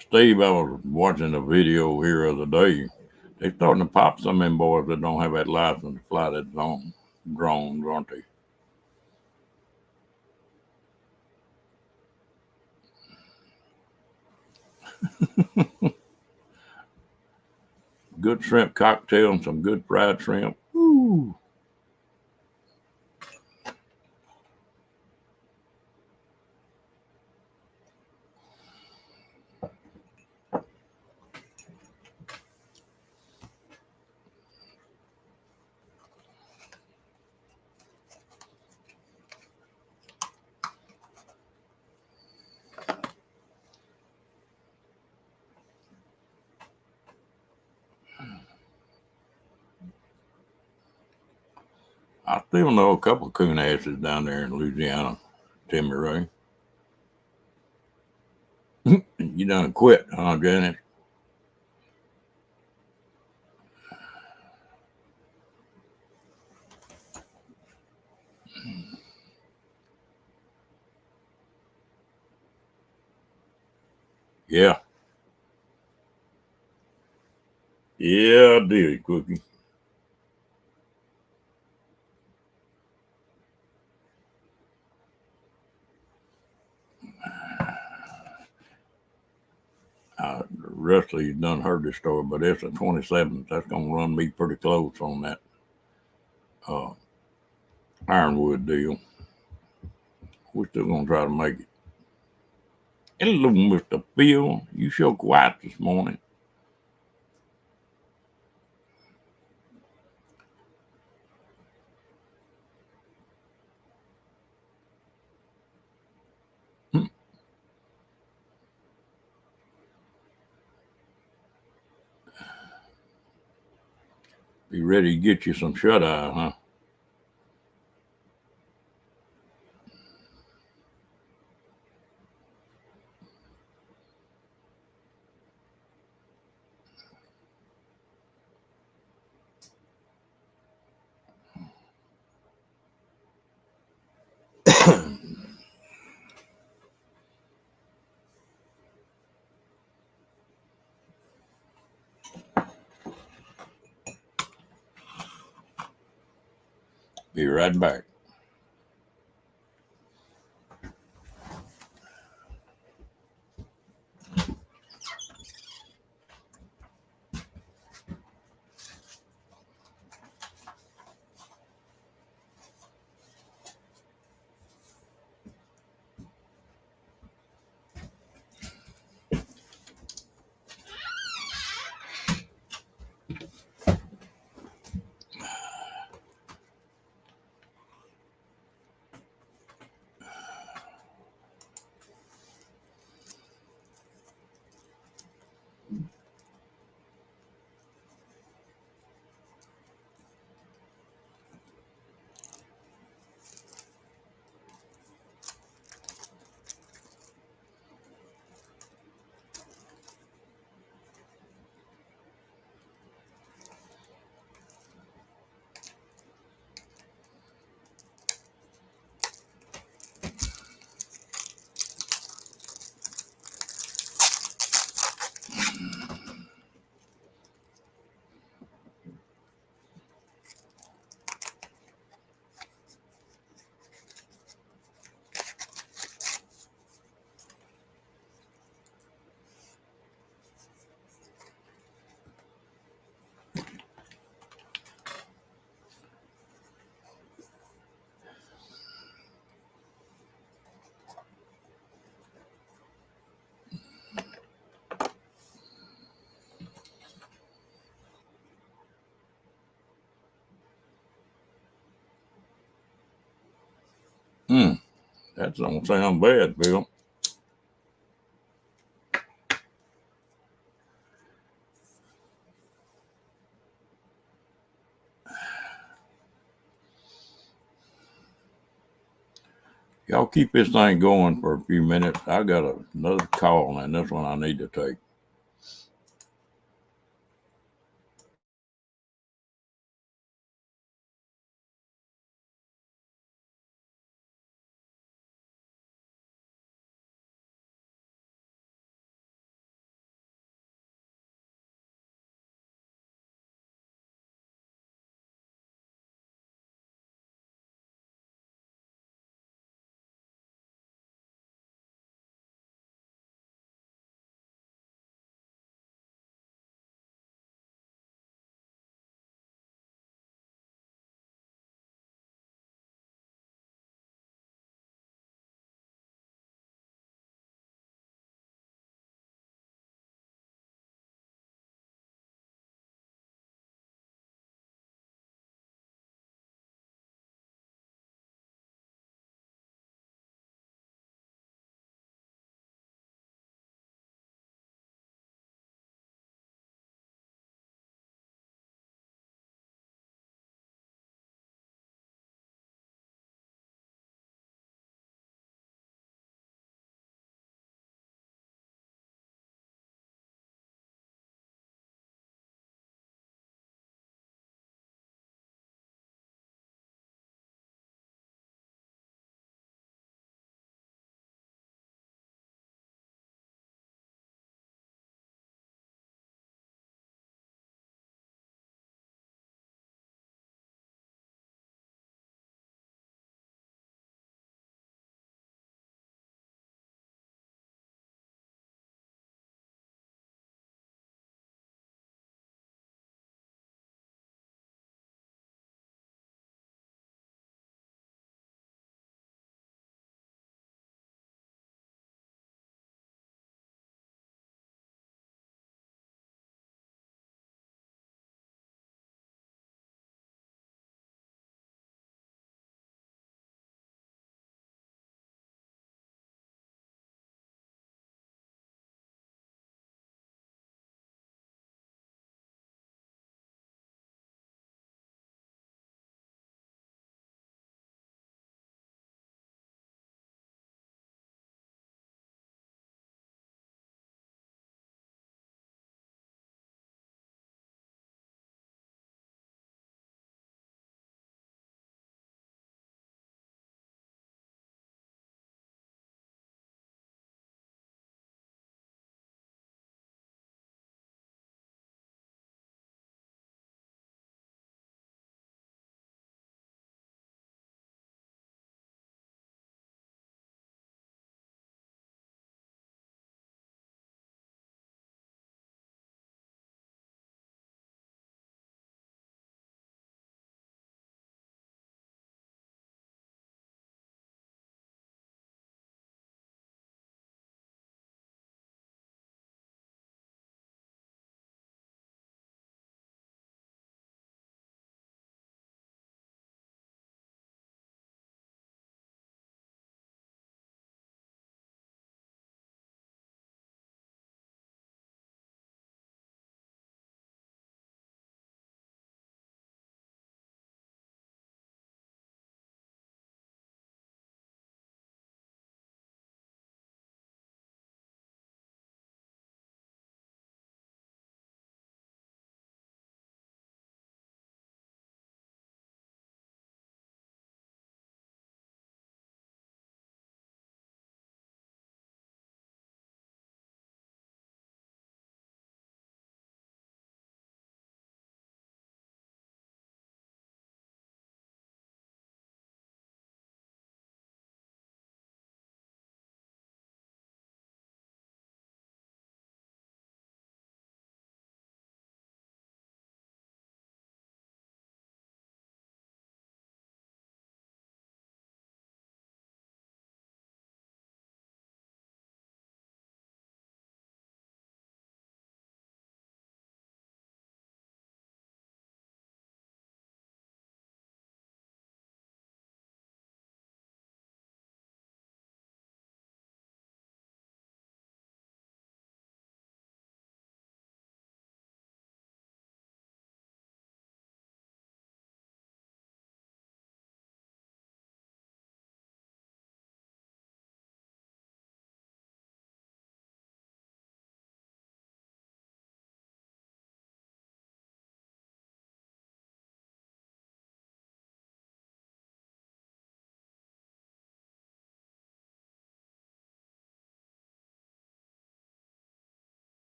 Steve, I was watching a video here the other day. They starting to pop some of them boys that don't have that license to fly that drone, aren't they? Good shrimp cocktail and some good fried shrimp. Ooh. I still know a couple of coon asses down there in Louisiana, Timmy Ray. You done quit, huh, Janet? Yeah. Yeah, I did, Cookie. The rest of you done heard this story, but it's the 27th. That's going to run me pretty close on that uh, Ironwood deal. We're still going to try to make it. Hello, Mr. Phil. You sure quiet this morning. Be ready to get you some shut eye, huh? Be right back. That don't sound bad, Bill. Y'all keep this thing going for a few minutes. I got another call, and this one I need to take.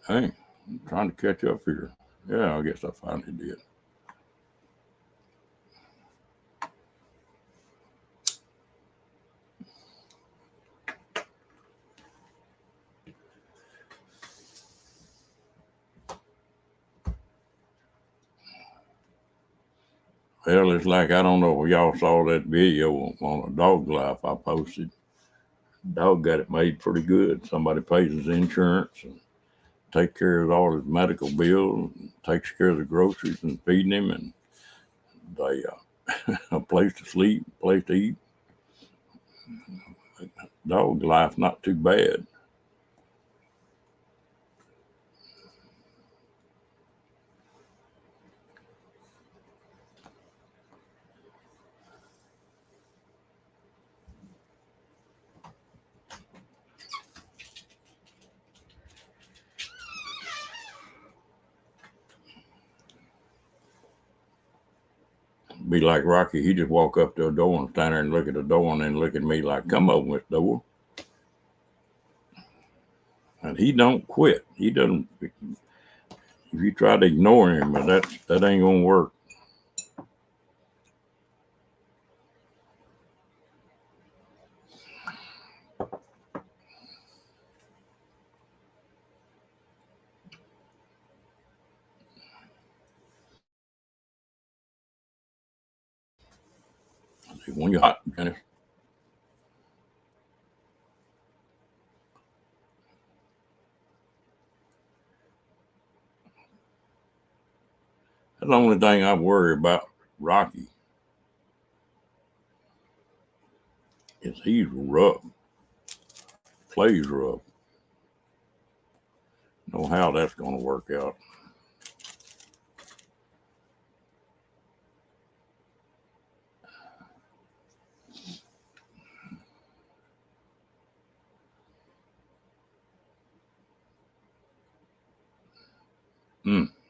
Hey, I'm trying to catch up here. Yeah, I guess I finally did. Well, it's like I don't know if y'all saw that video on a dog life I posted. Dog got it made pretty good. Somebody pays his insurance and takes care of all his medical bills, and takes care of the groceries and feeding him, and they a place to sleep, a place to eat. Dog life not too bad. Be like Rocky, he just walk up to a door and stand there and look at the door and then look at me like, "Come open this door." And he don't quit. He doesn't. If you try to ignore him, but that ain't gonna work. When you're hot, Dennis, that's the only thing I worry about Rocky is he's rough, plays rough. Know how that's gonna work out.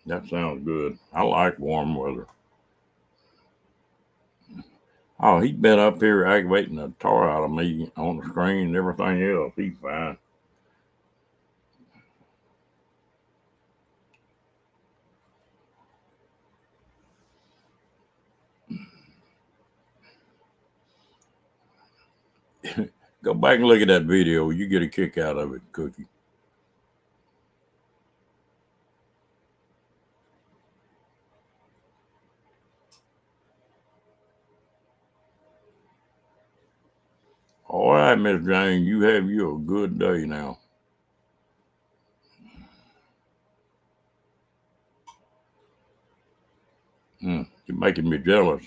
That sounds good. I like warm weather. Oh, he's been up here aggravating the tar out of me on the screen and everything else. He's fine. Go back and look at that video. You get a kick out of it, Cookie. All right, Miss Jane, you have you a good day now. You're making me jealous.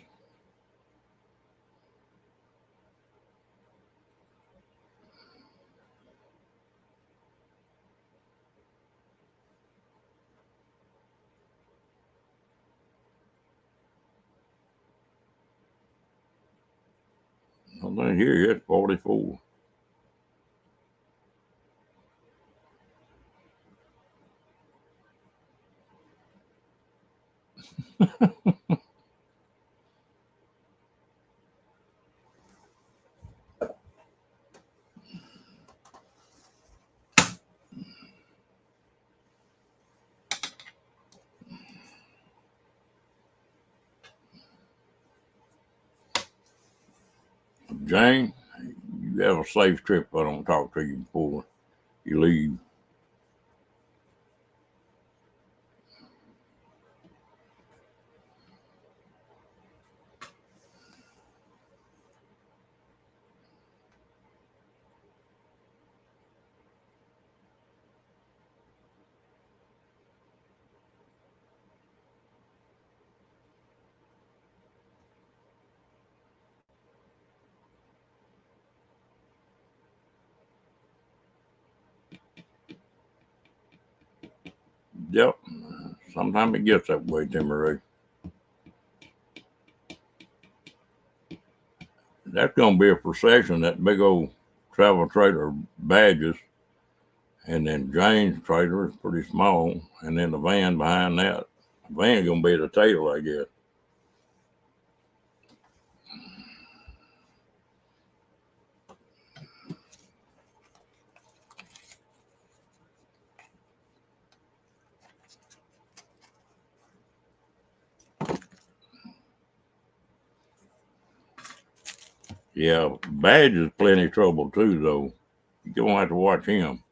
I think here it's 44. Jane, you have a safe trip. If I don't talk to you before you leave. Yep. Sometimes it gets that way, Timmy. That's going to be a procession, that big old travel trailer badges. And then Jane's trailer is pretty small. And then the van behind that. The van going to be the tail, I guess. Yeah, Badge is plenty of trouble too, though. You don't have to watch him.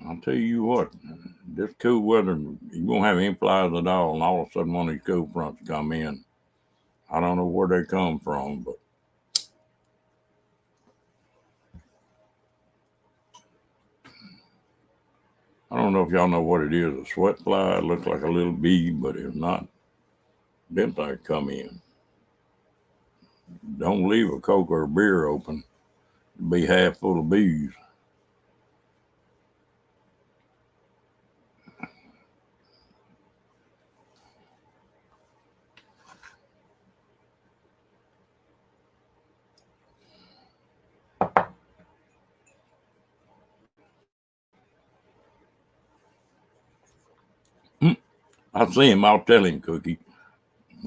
I'll tell you what, this cool weather, you won't have any flies at all, and all of a sudden one of these cool fronts come in. I don't know where they come from, but I don't know if y'all know what it is. A sweat fly, it looks like a little bee, but it's not. Them things come in. Don't leave a Coke or a beer open. It'll be half full of bees. Hmm. I see him. I'll tell him, Cookie.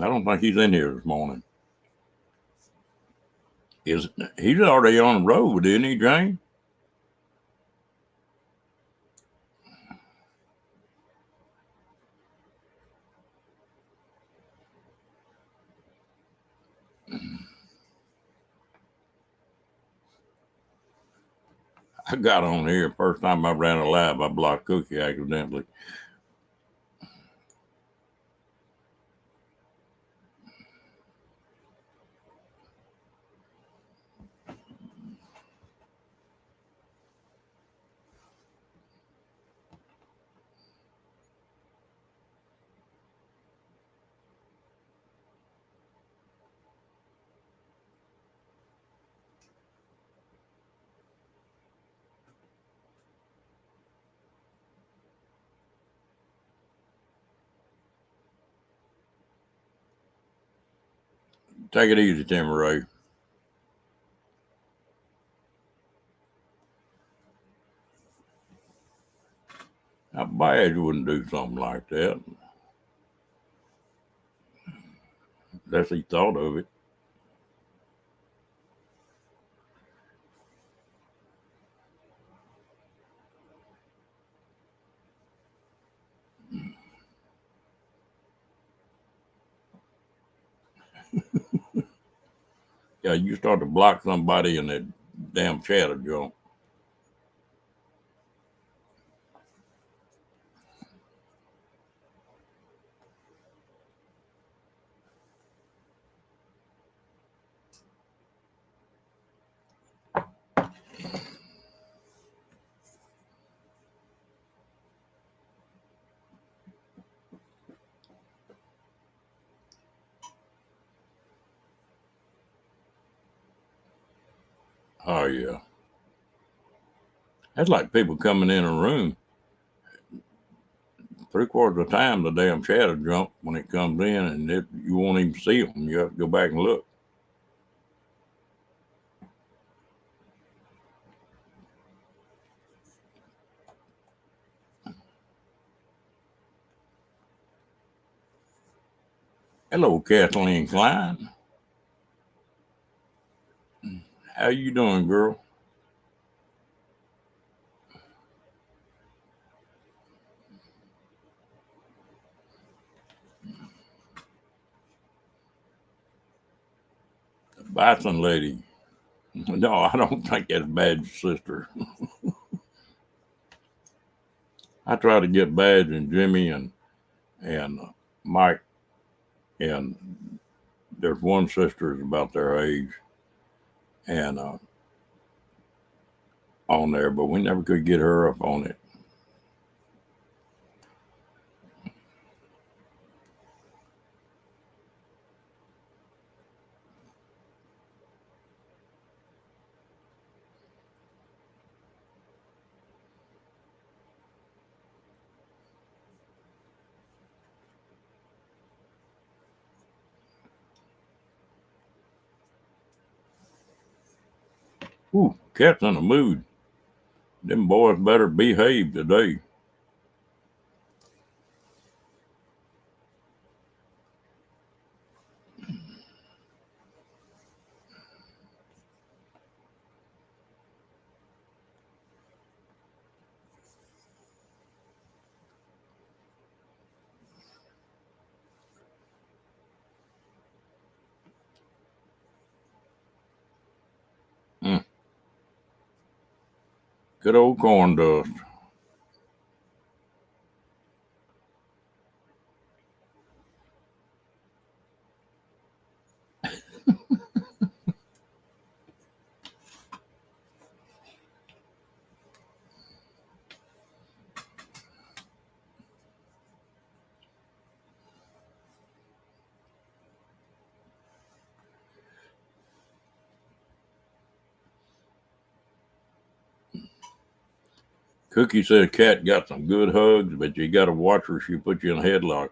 I don't think he's in here this morning. Is he's already on the road, isn't he, Jane? I got on here first time I ran a live. I blocked Cookie accidentally. Take it easy, Timmy Ray. Now, Badge wouldn't do something like that unless he thought of it. Yeah, you start to block somebody in that damn chatter junk. Oh yeah, that's like people coming in a room. 3/4 of the time, the damn chatter jump when it comes in, and you won't even see them. You have to go back and look. Hello, Kathleen Klein. How you doing, girl? The Bison lady. No, I don't think that's Badge's sister. I try to get Badge and Jimmy and Mike, and there's one sister is about their age, and on there, but we never could get her up on it. Ooh, cat's in a mood. Them boys better behave today. Good old corn dust. Cookie said Cat got some good hugs, but you got to watch her. She'll put you in a headlock.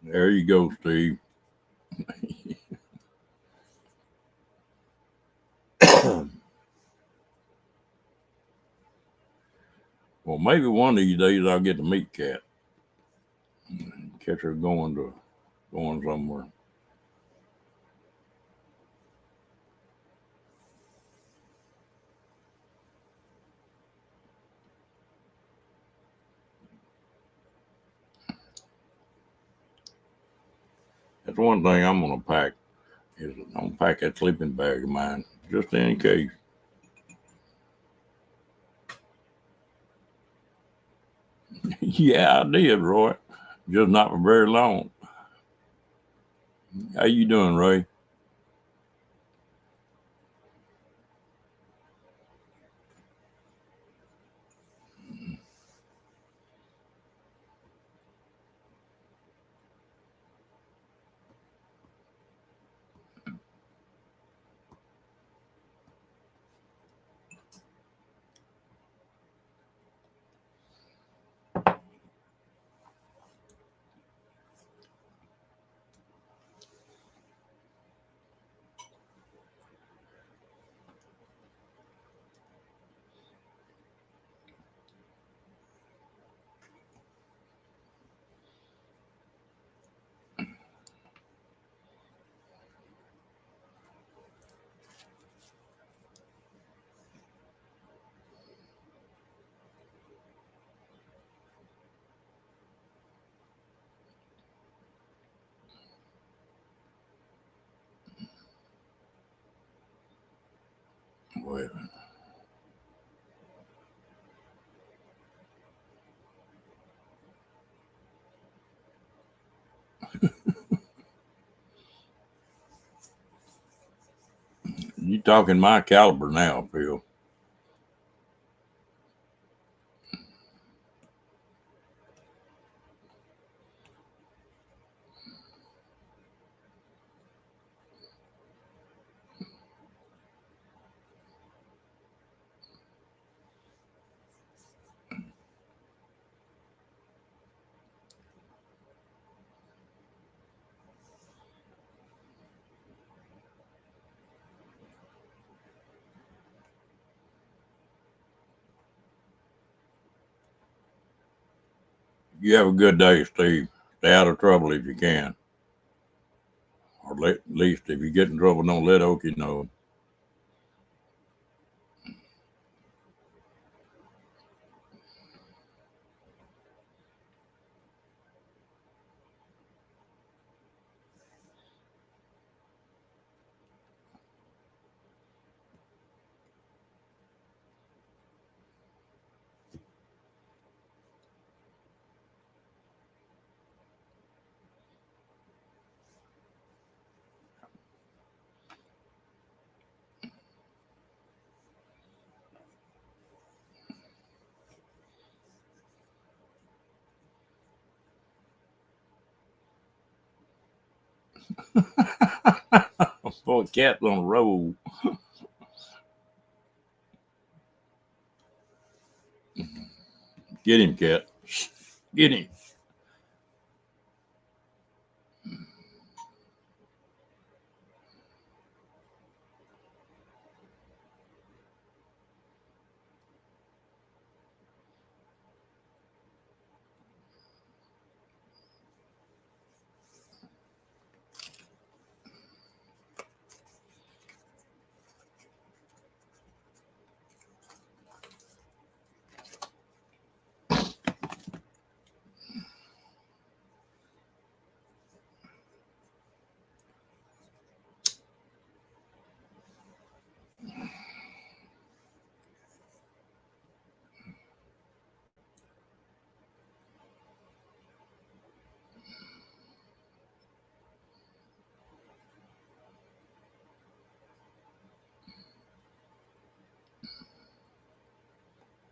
There you go, Steve. Well, maybe one of these days I'll get to meet Cat. Catch her going somewhere. That's one thing I'm gonna pack. Is I'm gonna pack that sleeping bag of mine just in case. Yeah, I did, Roy. Just not for very long. How you doing, Ray? Well, you talking my caliber now, Phil. You have a good day, Steve. Stay out of trouble if you can. Or at least if you get in trouble, don't let Okie know. Boy, cat's on a roll. Get him, cat. Get him.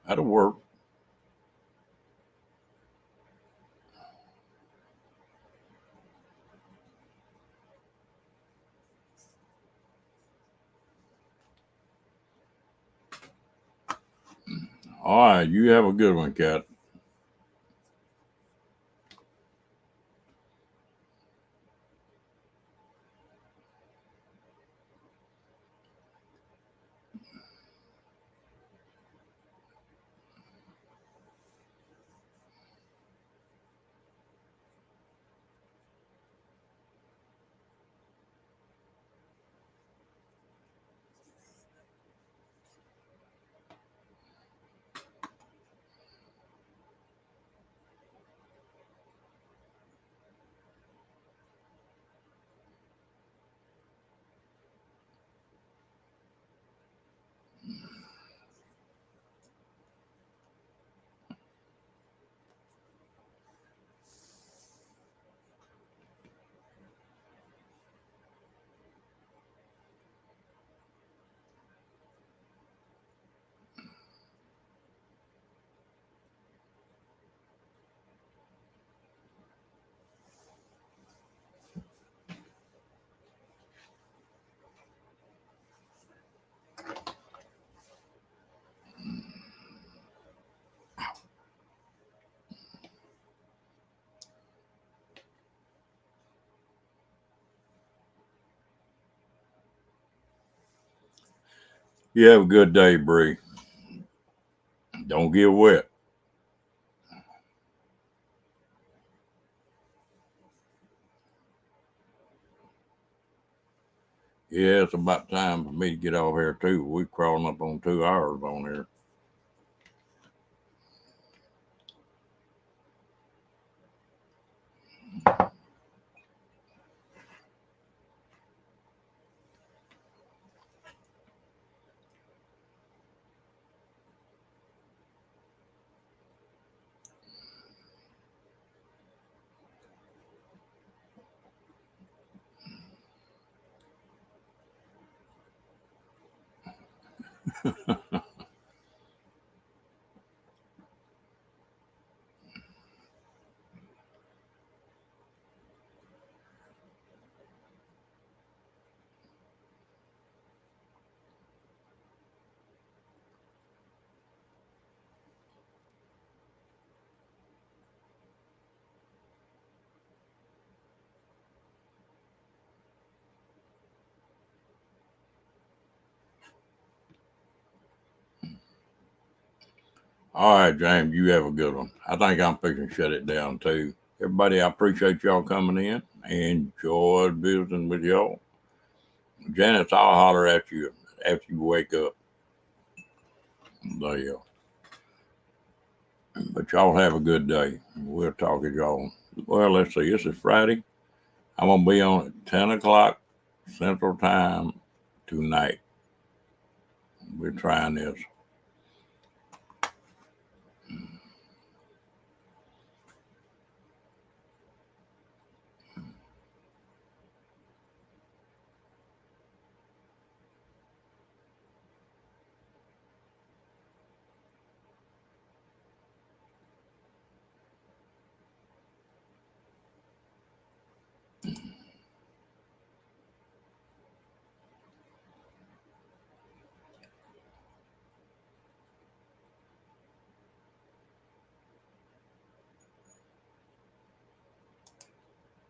That'll work. All right, you have a good one, cat. You have a good day, Bree. Don't get wet. Yeah, it's about time for me to get off here too. We're crawling up on 2 hours on here. All right, James, you have a good one. I think I'm fixing to shut it down too. Everybody, I appreciate y'all coming in. Enjoyed visiting with y'all. Janice, I'll holler at you after you wake up. There you go. But y'all have a good day. We'll talk to y'all. Well, let's see. This is Friday. I'm going to be on at 10 o'clock Central Time tonight. We're trying this.